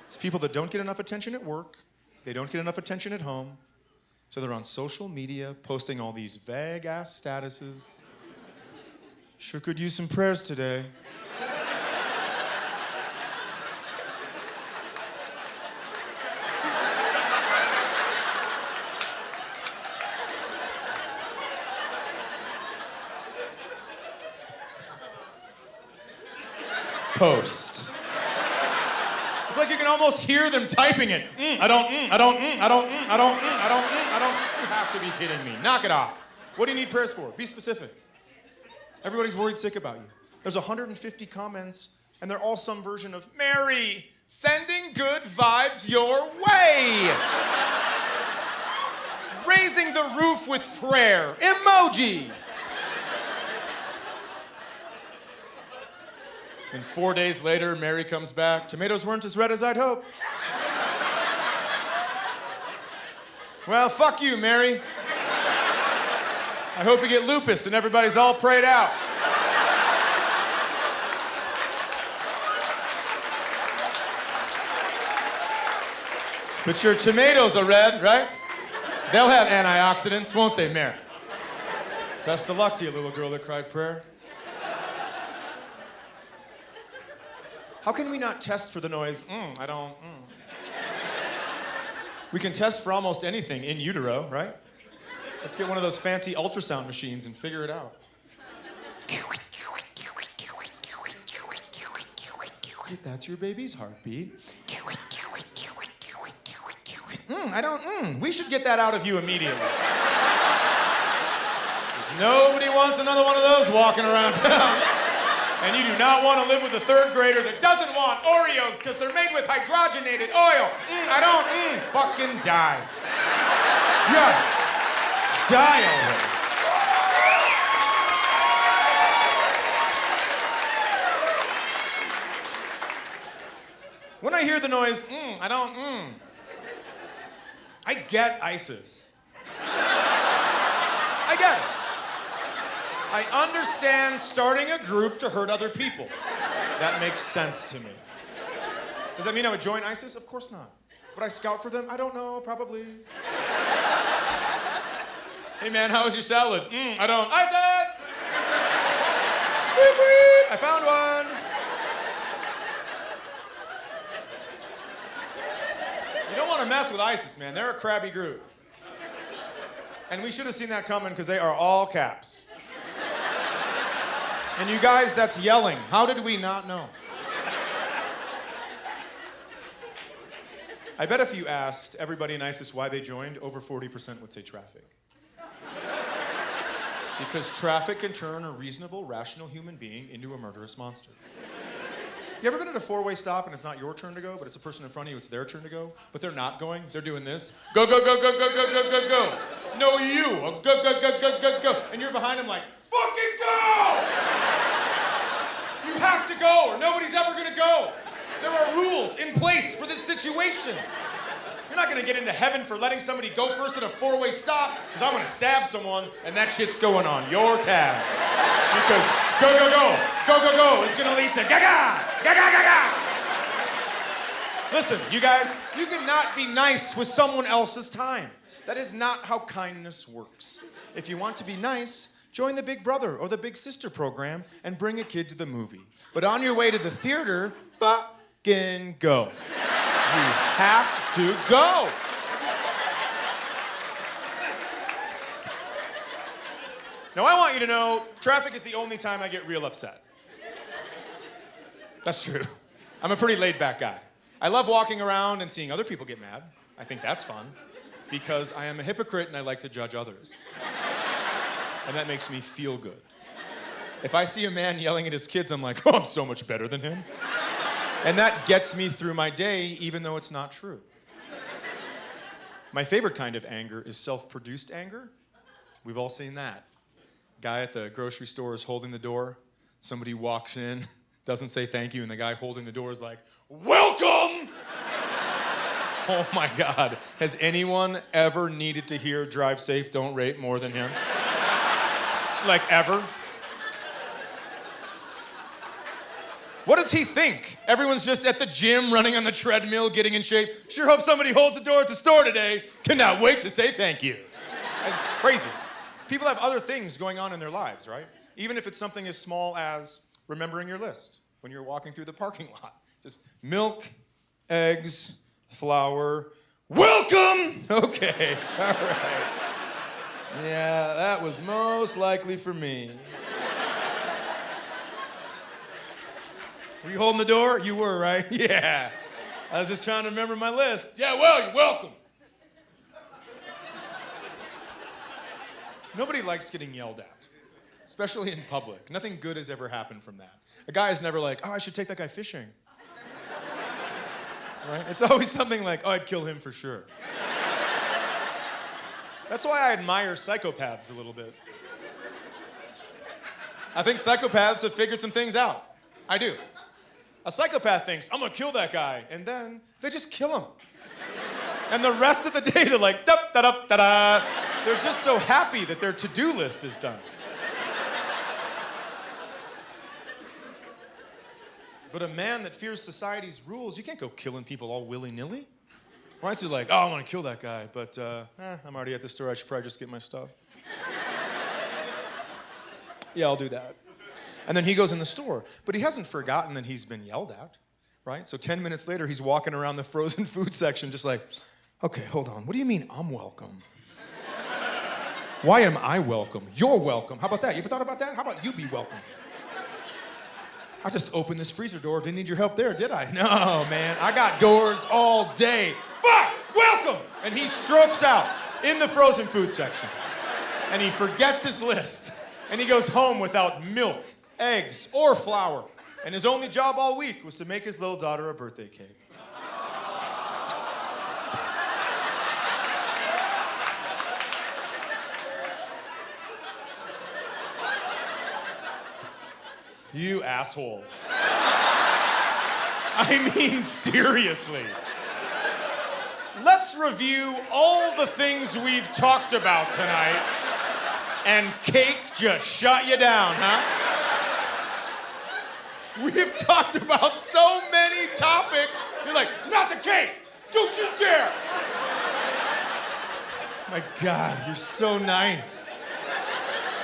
It's people that don't get enough attention at work, they don't get enough attention at home, so they're on social media posting all these vague-ass statuses. Sure could use some prayers today. Post. It's like you can almost hear them typing it. I don't. You have to be kidding me. Knock it off. What do you need prayers for? Be specific. Everybody's worried sick about you. There's 150 comments, and they're all some version of Mary, sending good vibes your way. Raising the roof with prayer. Emoji. And 4 days later, Mary comes back. Tomatoes weren't as red as I'd hoped. Well, fuck you, Mary. I hope you get lupus and everybody's all prayed out. But your tomatoes are red, right? They'll have antioxidants, won't they, Mary? Best of luck to you, little girl that cried prayer. How can we not test for the noise, I don't. We can test for almost anything in utero, right? Let's get one of those fancy ultrasound machines and figure it out. That's your baby's heartbeat. I don't. We should get that out of you immediately. 'Cause nobody wants another one of those walking around town. And you do not want to live with a third grader that doesn't want Oreos because they're made with hydrogenated oil. I don't. Fucking die. Just die already. When I hear the noise, I don't. I get ISIS. I get it. I understand starting a group to hurt other people. That makes sense to me. Does that mean I would join ISIS? Of course not. Would I scout for them? I don't know, probably. Hey man, how was your salad? I don't. ISIS! Beep, beep. I found one. You don't want to mess with ISIS, man. They're a crabby group. And we should have seen that coming because they are all caps. And you guys, that's yelling. How did we not know? I bet if you asked everybody in ISIS why they joined, over 40% would say traffic. Because traffic can turn a reasonable, rational human being into a murderous monster. You ever been at a four-way stop and it's not your turn to go, but it's a person in front of you, it's their turn to go, but they're not going, they're doing this. Go, go, go, go, go, go, go, go, go. No, you. Go, go, go, go, go, go. And you're behind them like, fucking go! You have to go or nobody's ever gonna go. There are rules in place for this situation. You're not gonna get into heaven for letting somebody go first at a four-way stop, because I'm gonna stab someone and that shit's going on your tab. Because go, go, go, go, go, go is gonna lead to gaga, gaga, gaga. Listen, you guys, you cannot be nice with someone else's time. That is not how kindness works. If you want to be nice, join the Big Brother or the Big Sister program and bring a kid to the movie. But on your way to the theater, fucking go. You have to go. Now, I want you to know, traffic is the only time I get real upset. That's true. I'm a pretty laid-back guy. I love walking around and seeing other people get mad. I think that's fun, because I am a hypocrite and I like to judge others. And that makes me feel good. If I see a man yelling at his kids, I'm like, oh, I'm so much better than him. And that gets me through my day, even though it's not true. My favorite kind of anger is self-produced anger. We've all seen that. Guy at the grocery store is holding the door. Somebody walks in, doesn't say thank you, and the guy holding the door is like, welcome! Oh my God. Has anyone ever needed to hear drive safe, don't rate more than him? Like, ever? What does he think? Everyone's just at the gym, running on the treadmill, getting in shape. Sure hope somebody holds the door at the store today. Cannot wait to say thank you. It's crazy. People have other things going on in their lives, right? Even if it's something as small as remembering your list when you're walking through the parking lot. Just milk, eggs, flour, welcome! Okay, all right. Yeah, that was most likely for me. Were you holding the door? You were, right? Yeah. I was just trying to remember my list. Yeah, well, you're welcome. Nobody likes getting yelled at, especially in public. Nothing good has ever happened from that. A guy is never like, oh, I should take that guy fishing. Right? It's always something like, oh, I'd kill him for sure. That's why I admire psychopaths a little bit. I think psychopaths have figured some things out. I do. A psychopath thinks, I'm gonna kill that guy, and then they just kill him. And the rest of the day, they're like, da-da-da-da-da. They're just so happy that their to-do list is done. But a man that fears society's rules, you can't go killing people all willy-nilly. Right? So like, oh, I want to kill that guy, but I'm already at the store. I should probably just get my stuff. Yeah, I'll do that. And then he goes in the store, but he hasn't forgotten that he's been yelled at, right? So 10 minutes later, he's walking around the frozen food section just like, okay, hold on. What do you mean I'm welcome? Why am I welcome? You're welcome. How about that? You ever thought about that? How about you be welcome? I just opened this freezer door. Didn't need your help there, did I? No, man. I got doors all day. Fuck! Welcome! And he strokes out in the frozen food section. And he forgets his list. And he goes home without milk, eggs, or flour. And his only job all week was to make his little daughter a birthday cake. You assholes. I mean, seriously. Let's review all the things we've talked about tonight, and cake just shut you down, huh? We've talked about so many topics. You're like, not the cake! Don't you dare! My God, you're so nice.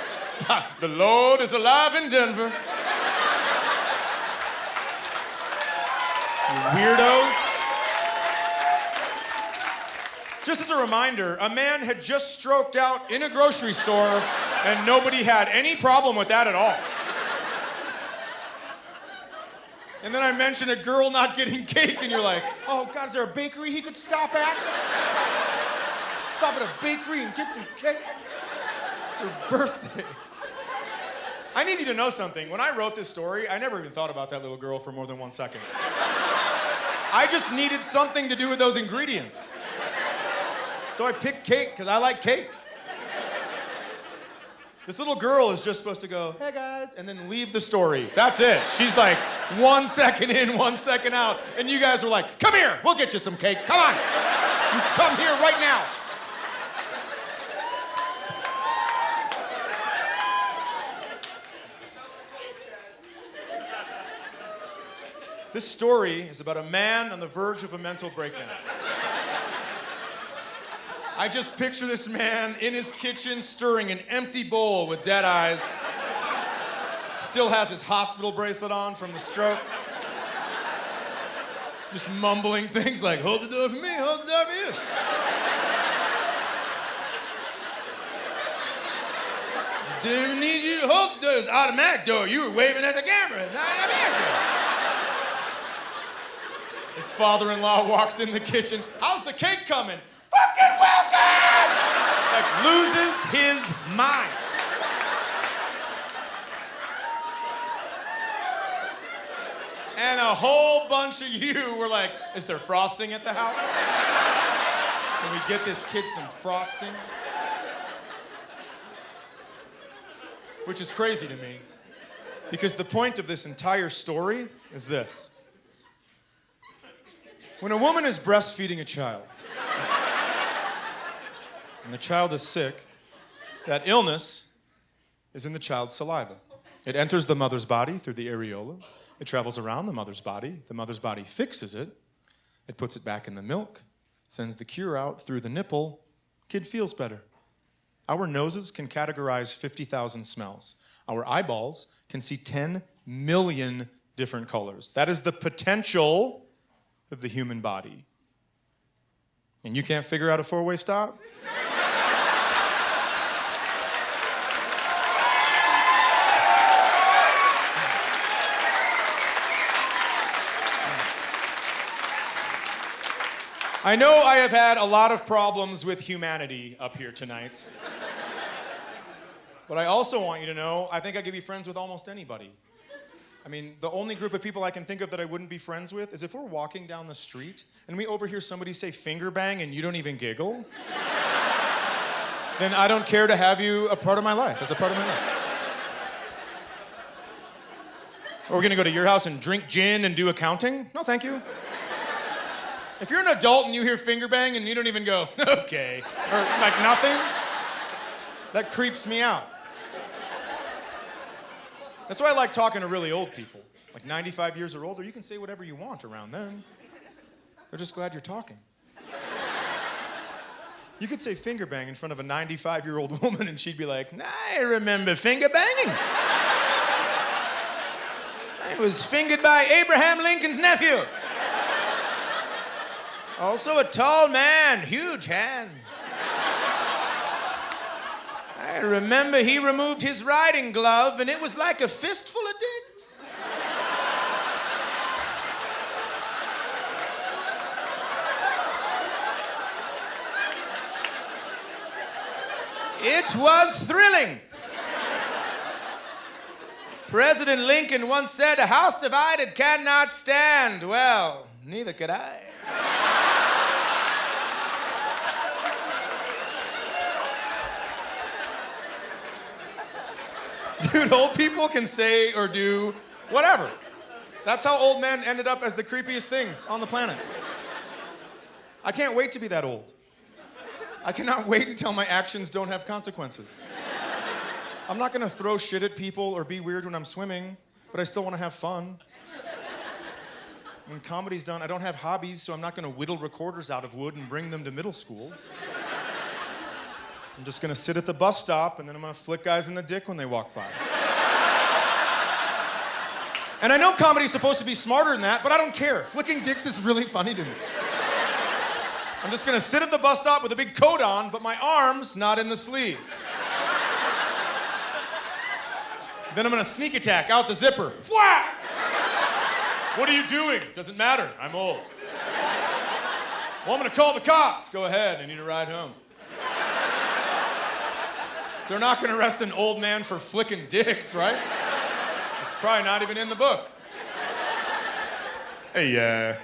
Stop. The Lord is alive in Denver. You weirdos. Just as a reminder, a man had just stroked out in a grocery store and nobody had any problem with that at all. And then I mentioned a girl not getting cake and you're like, oh God, is there a bakery he could stop at? Stop at a bakery and get some cake? It's her birthday. I need you to know something. When I wrote this story, I never even thought about that little girl for more than 1 second. I just needed something to do with those ingredients. So I picked cake because I like cake. This little girl is just supposed to go, hey guys, and then leave the story. That's it. She's like 1 second in, 1 second out, and you guys were like, come here, we'll get you some cake. Come on. You come here right now. This story is about a man on the verge of a mental breakdown. I just picture this man in his kitchen stirring an empty bowl with dead eyes. Still has his hospital bracelet on from the stroke. Just mumbling things like, hold the door for me, hold the door for you. Didn't need you to hold the door. It's automatic door. You were waving at the camera. It's not an automatic door. His father-in-law walks in the kitchen. How's the cake coming? Fucking welcome! Like loses his mind. And a whole bunch of you were like, is there frosting at the house? Can we get this kid some frosting? Which is crazy to me, because the point of this entire story is this. When a woman is breastfeeding a child, and the child is sick, that illness is in the child's saliva. It enters the mother's body through the areola. It travels around the mother's body. The mother's body fixes it. It puts it back in the milk, sends the cure out through the nipple. Kid feels better. Our noses can categorize 50,000 smells. Our eyeballs can see 10 million different colors. That is the potential of the human body. And you can't figure out a four-way stop? I know I have had a lot of problems with humanity up here tonight. But I also want you to know, I think I could be friends with almost anybody. I mean, the only group of people I can think of that I wouldn't be friends with is if we're walking down the street and we overhear somebody say finger bang and you don't even giggle, then I don't care to have you a part of my life, as a part of my life. Or we're gonna go to your house and drink gin and do accounting? No, thank you. If you're an adult and you hear finger bang and you don't even go, okay, or like nothing, that creeps me out. That's why I like talking to really old people, like 95 years or older. You can say whatever you want around them. They're just glad you're talking. You could say finger bang in front of a 95-year-old woman and she'd be like, I remember finger banging. I was fingered by Abraham Lincoln's nephew. Also a tall man, huge hands. I remember he removed his riding glove and it was like a fistful of dicks. It was thrilling. President Lincoln once said, a house divided cannot stand. Well, neither could I. Dude, old people can say or do whatever. That's how old men ended up as the creepiest things on the planet. I can't wait to be that old. I cannot wait until my actions don't have consequences. I'm not gonna throw shit at people or be weird when I'm swimming, but I still wanna have fun. When comedy's done, I don't have hobbies, so I'm not gonna whittle recorders out of wood and bring them to middle schools. I'm just gonna sit at the bus stop and then I'm gonna flick guys in the dick when they walk by. And I know comedy's supposed to be smarter than that, but I don't care. Flicking dicks is really funny to me. I'm just gonna sit at the bus stop with a big coat on, but my arms not in the sleeves. Then I'm gonna sneak attack out the zipper. Flat! What are you doing? Doesn't matter, I'm old. Well, I'm gonna call the cops. Go ahead, I need a ride home. They're not gonna arrest an old man for flicking dicks, right? It's probably not even in the book. Hey,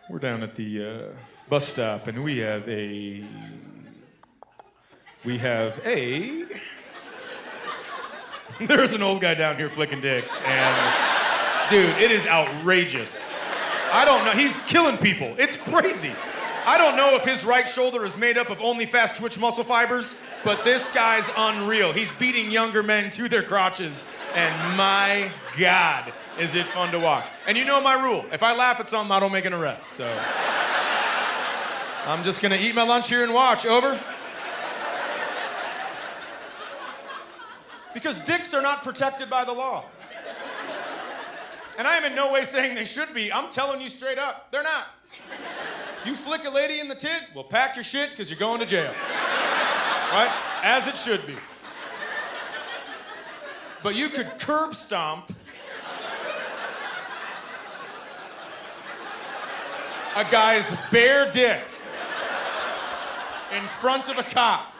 we're down at the bus stop and we have a... There's an old guy down here flicking dicks and... Dude, it is outrageous. I don't know, he's killing people. It's crazy. I don't know if his right shoulder is made up of only fast twitch muscle fibers, but this guy's unreal. He's beating younger men to their crotches, and my God, is it fun to watch. And you know my rule. If I laugh at something, I don't make an arrest, so. I'm just gonna eat my lunch here and watch. Over. Because dicks are not protected by the law. And I am in no way saying they should be. I'm telling you straight up, they're not. You flick a lady in the tit, well, pack your shit because you're going to jail. Right? As it should be. But you could curb stomp a guy's bare dick in front of a cop.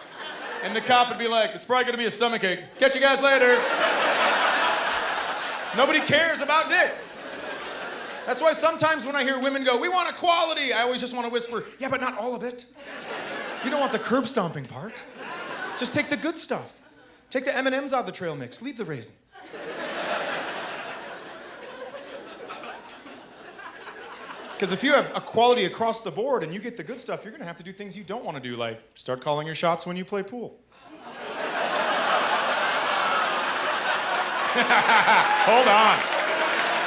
And the cop would be like, it's probably gonna be a stomachache. Catch you guys later. Nobody cares about dicks. That's why sometimes when I hear women go, we want equality, I always just want to whisper, yeah, but not all of it. You don't want the curb stomping part. Just take the good stuff. Take the M&Ms out of the trail mix. Leave the raisins. Because if you have equality across the board and you get the good stuff, you're going to have to do things you don't want to do, like start calling your shots when you play pool. Hold on.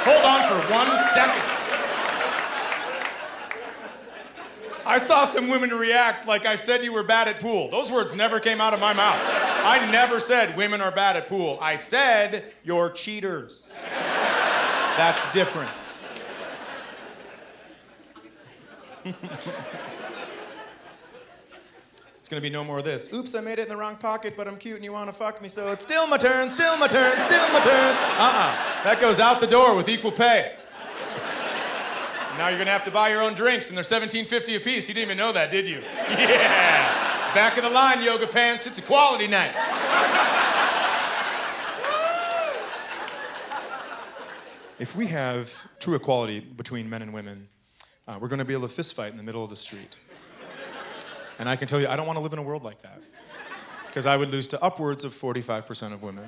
Hold on for 1 second. I saw some women react like I said you were bad at pool. Those words never came out of my mouth. I never said women are bad at pool. I said you're cheaters. That's different. It's gonna be no more of this. Oops, I made it in the wrong pocket, but I'm cute and you wanna fuck me, so it's still my turn, still my turn, still my turn. That goes out the door with equal pay. Now you're gonna have to buy your own drinks, and they're $17.50 a piece. You didn't even know that, did you? Yeah. Back of the line, yoga pants. It's equality night. If we have true equality between men and women, we're gonna be able to fist fight in the middle of the street. And I can tell you, I don't want to live in a world like that. Because I would lose to upwards of 45% of women.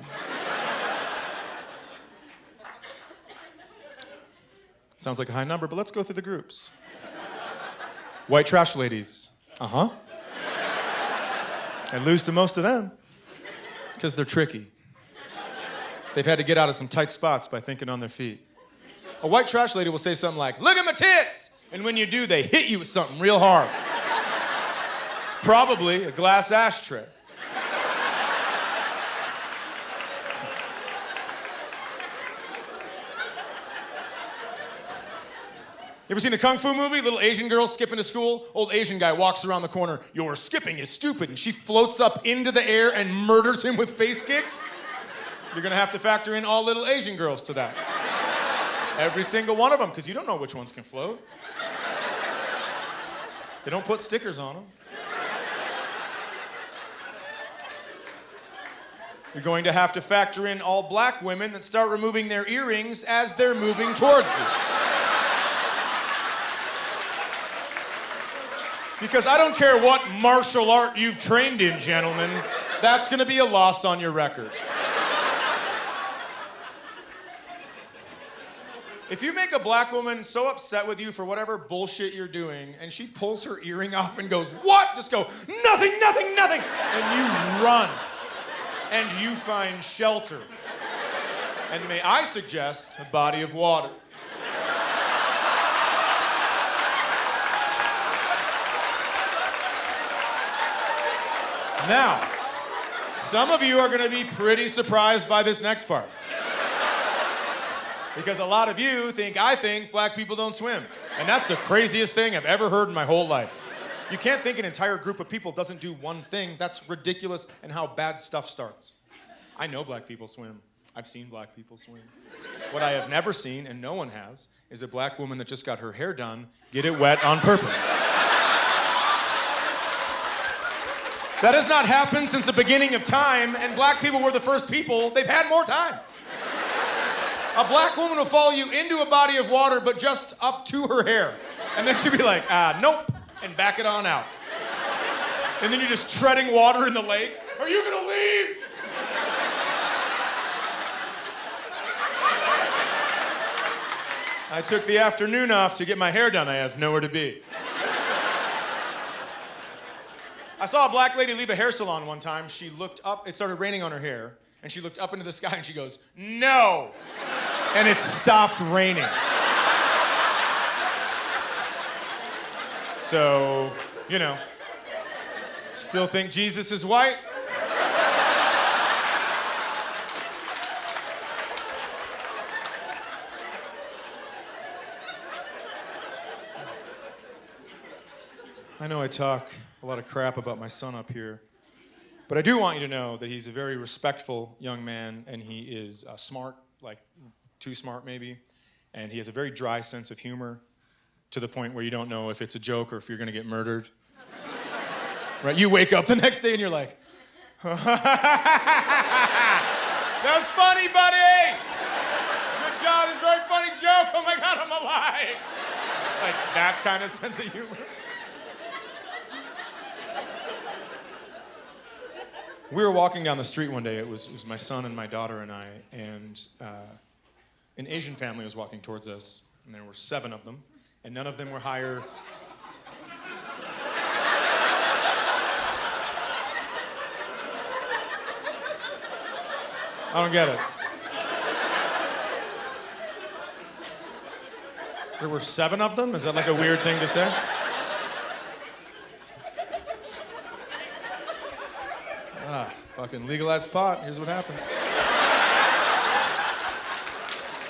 Sounds like a high number, but let's go through the groups. White trash ladies. Uh-huh. I lose to most of them. Because they're tricky. They've had to get out of some tight spots by thinking on their feet. A white trash lady will say something like, look at my tits! And when you do, they hit you with something real hard. Probably a glass ashtray. You ever seen a kung fu movie? Little Asian girl skipping to school. Old Asian guy walks around the corner. Your skipping is stupid. And she floats up into the air and murders him with face kicks. You're gonna have to factor in all little Asian girls to that. Every single one of them, because you don't know which ones can float. They don't put stickers on them. You're going to have to factor in all black women that start removing their earrings as they're moving towards you. Because I don't care what martial art you've trained in, gentlemen, that's gonna be a loss on your record. If you make a black woman so upset with you for whatever bullshit you're doing, and she pulls her earring off and goes, what? Just go, nothing, nothing, nothing, and you run. And you find shelter. And may I suggest a body of water. Now, some of you are gonna be pretty surprised by this next part. Because a lot of you I think black people don't swim. And that's the craziest thing I've ever heard in my whole life. You can't think an entire group of people doesn't do one thing. That's ridiculous and how bad stuff starts. I know black people swim. I've seen black people swim. What I have never seen, and no one has, is a black woman that just got her hair done get it wet on purpose. That has not happened since the beginning of time, and black people were the first people. They've had more time. A black woman will follow you into a body of water, but just up to her hair. And then she'll be like, nope, and back it on out. And then you're just treading water in the lake. Are you gonna leave? I took the afternoon off to get my hair done. I have nowhere to be. I saw a black lady leave a hair salon one time. She looked up, it started raining on her hair, and she looked up into the sky and she goes, no! And it stopped raining. So, You know, still think Jesus is white? I know I talk a lot of crap about my son up here, but I do want you to know that he's a very respectful young man, and he is smart, like too smart maybe, and he has a very dry sense of humor to the point where you don't know if it's a joke or if you're gonna get murdered. Right? You wake up the next day and you're like, that was funny, buddy! Good job, this is a very funny joke. Oh my God, I'm alive! It's like that kind of sense of humor. We were walking down the street one day. It was my son and my daughter and I, and an Asian family was walking towards us, and there were 7 of them, and none of them were higher. I don't get it. There were 7 of them? Is that like a weird thing to say? Fucking legalized pot. Here's what happens.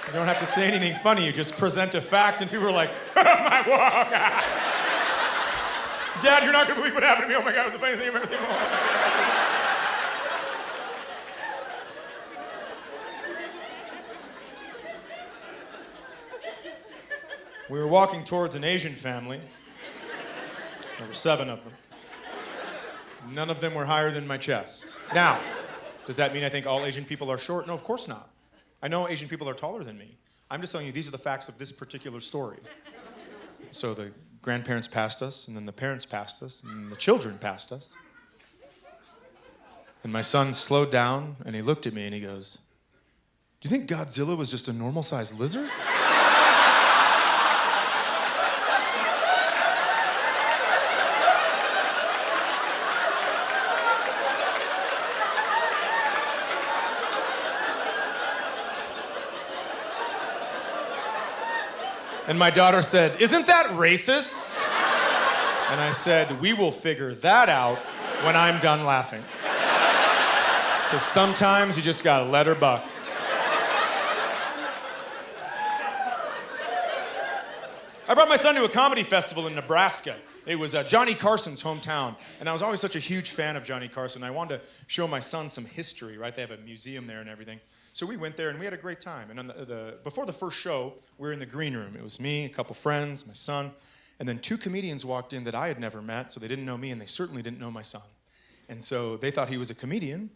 You don't have to say anything funny. You just present a fact, and people are like, "Oh my God, Dad, you're not gonna believe what happened to me. Oh my God, it was the funniest thing I've ever seen." We were walking towards an Asian family. There were 7 of them. None of them were higher than my chest. Now, does that mean I think all Asian people are short? No, of course not. I know Asian people are taller than me. I'm just telling you these are the facts of this particular story. So the grandparents passed us, and then the parents passed us, and then the children passed us. And my son slowed down, and he looked at me, and he goes, "Do you think Godzilla was just a normal-sized lizard?" And my daughter said, "Isn't that racist?" And I said, "We will figure that out when I'm done laughing. Because sometimes you just gotta let her buck." I brought my son to a comedy festival in Nebraska. It was Johnny Carson's hometown. And I was always such a huge fan of Johnny Carson. I wanted to show my son some history, right? They have a museum there and everything. So we went there and we had a great time. And on before the first show, we were in the green room. It was me, a couple friends, my son, and then 2 comedians walked in that I had never met, so they didn't know me and they certainly didn't know my son. And so they thought he was a comedian.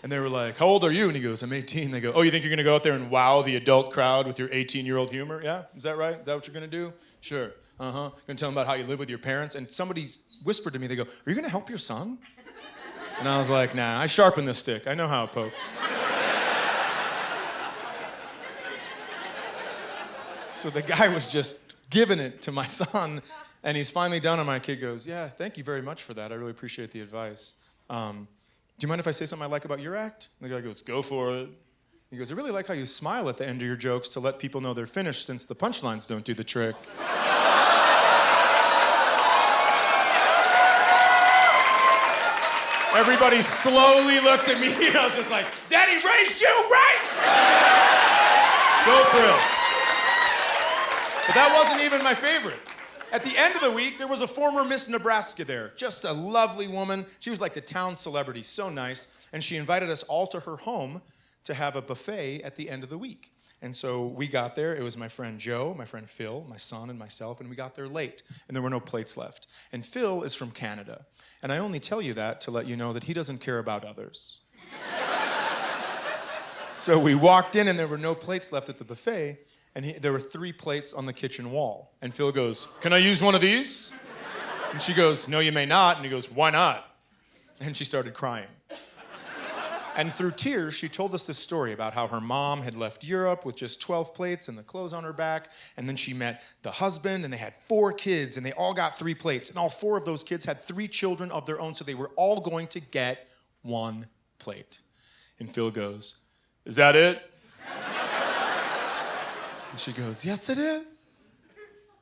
And they were like, "How old are you?" And he goes, "I'm 18. They go, "Oh, you think you're gonna go out there and wow the adult crowd with your 18-year-old humor? Yeah? Is that right? Is that what you're gonna do? Sure. Uh-huh. Gonna tell them about how you live with your parents?" And somebody whispered to me, they go, "Are you gonna help your son?" And I was like, "Nah, I sharpen this stick. I know how it pokes." So the guy was just giving it to my son, and he's finally done, and my kid goes, "Yeah, thank you very much for that. I really appreciate the advice. Do you mind if I say something I like about your act?" And the guy goes, "Go for it." He goes, "I really like how you smile at the end of your jokes to let people know they're finished since the punchlines don't do the trick." Everybody slowly looked at me, and I was just like, "Daddy raised you right!" So thrilled. But that wasn't even my favorite. At the end of the week, there was a former Miss Nebraska there. Just a lovely woman. She was like the town celebrity, so nice. And she invited us all to her home to have a buffet at the end of the week. And so we got there. It was my friend Joe, my friend Phil, my son, and myself, and we got there late. And there were no plates left. And Phil is from Canada. And I only tell you that to let you know that he doesn't care about others. So we walked in, and there were no plates left at the buffet. And there were 3 plates on the kitchen wall. And Phil goes, "Can I use one of these?" And she goes, "No, you may not." And he goes, "Why not?" And she started crying. And through tears, she told us this story about how her mom had left Europe with just 12 plates and the clothes on her back. And then she met the husband, and they had 4 kids, and they all got 3 plates. And all 4 of those kids had 3 children of their own, so they were all going to get 1 plate. And Phil goes, "Is that it?" And she goes, "Yes, it is."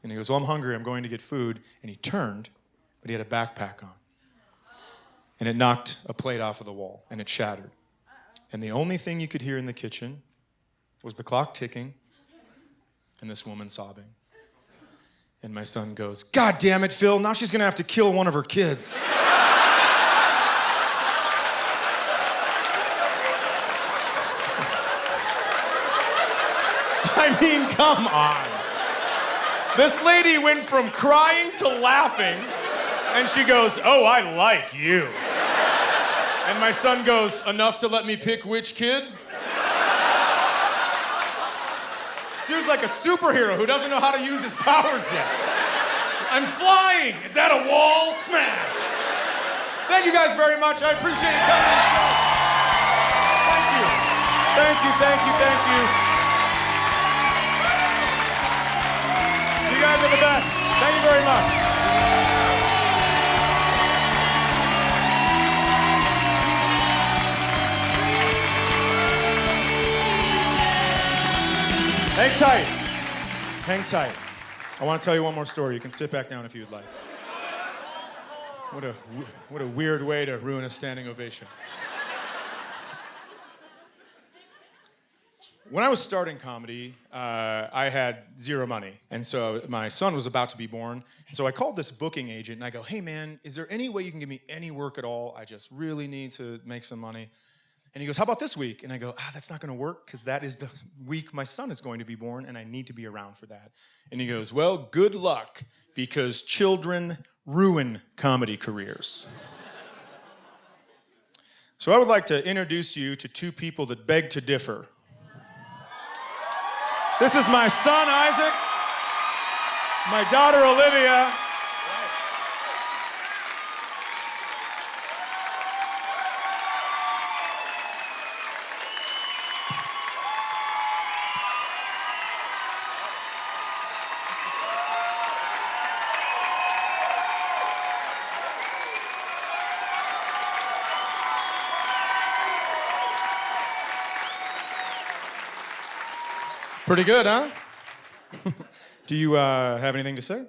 And he goes, "Well, I'm hungry. I'm going to get food." And he turned, but he had a backpack on. And it knocked a plate off of the wall, and it shattered. And the only thing you could hear in the kitchen was the clock ticking and this woman sobbing. And my son goes, "God damn it, Phil, now she's gonna have to kill one of her kids." I mean, come on. This lady went from crying to laughing, and she goes, "Oh, I like you." And my son goes, "Enough to let me pick which kid?" This dude's like a superhero who doesn't know how to use his powers yet. "I'm flying." "Is that a wall?" Smash. Thank you guys very much. I appreciate you coming to the show. Thank you. Thank you, thank you, thank you. You guys are the best. Thank you very much. Hang tight. Hang tight. I want to tell you one more story. You can sit back down if you would like. What a weird way to ruin a standing ovation. When I was starting comedy, I had zero money. And so my son was about to be born. So I called this booking agent and I go, "Hey man, is there any way you can give me any work at all? I just really need to make some money." And he goes, "How about this week?" And I go, "That's not gonna work because that is the week my son is going to be born and I need to be around for that." And he goes, "Well, good luck because children ruin comedy careers." So I would like to introduce you to two people that beg to differ. This is my son, Isaac, my daughter, Olivia. Pretty good, huh? Do you have anything to say?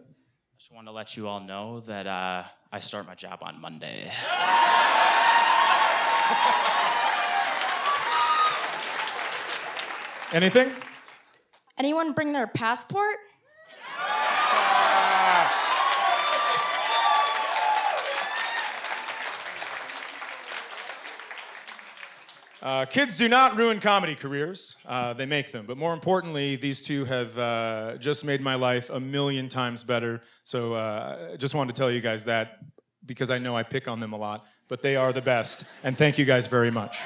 Just want to let you all know that I start my job on Monday. Anything? Anyone bring their passport? Kids do not ruin comedy careers. They make them. But more importantly, these two have just made my life a million times better. So I just wanted to tell you guys that because I know I pick on them a lot. But they are the best. And thank you guys very much.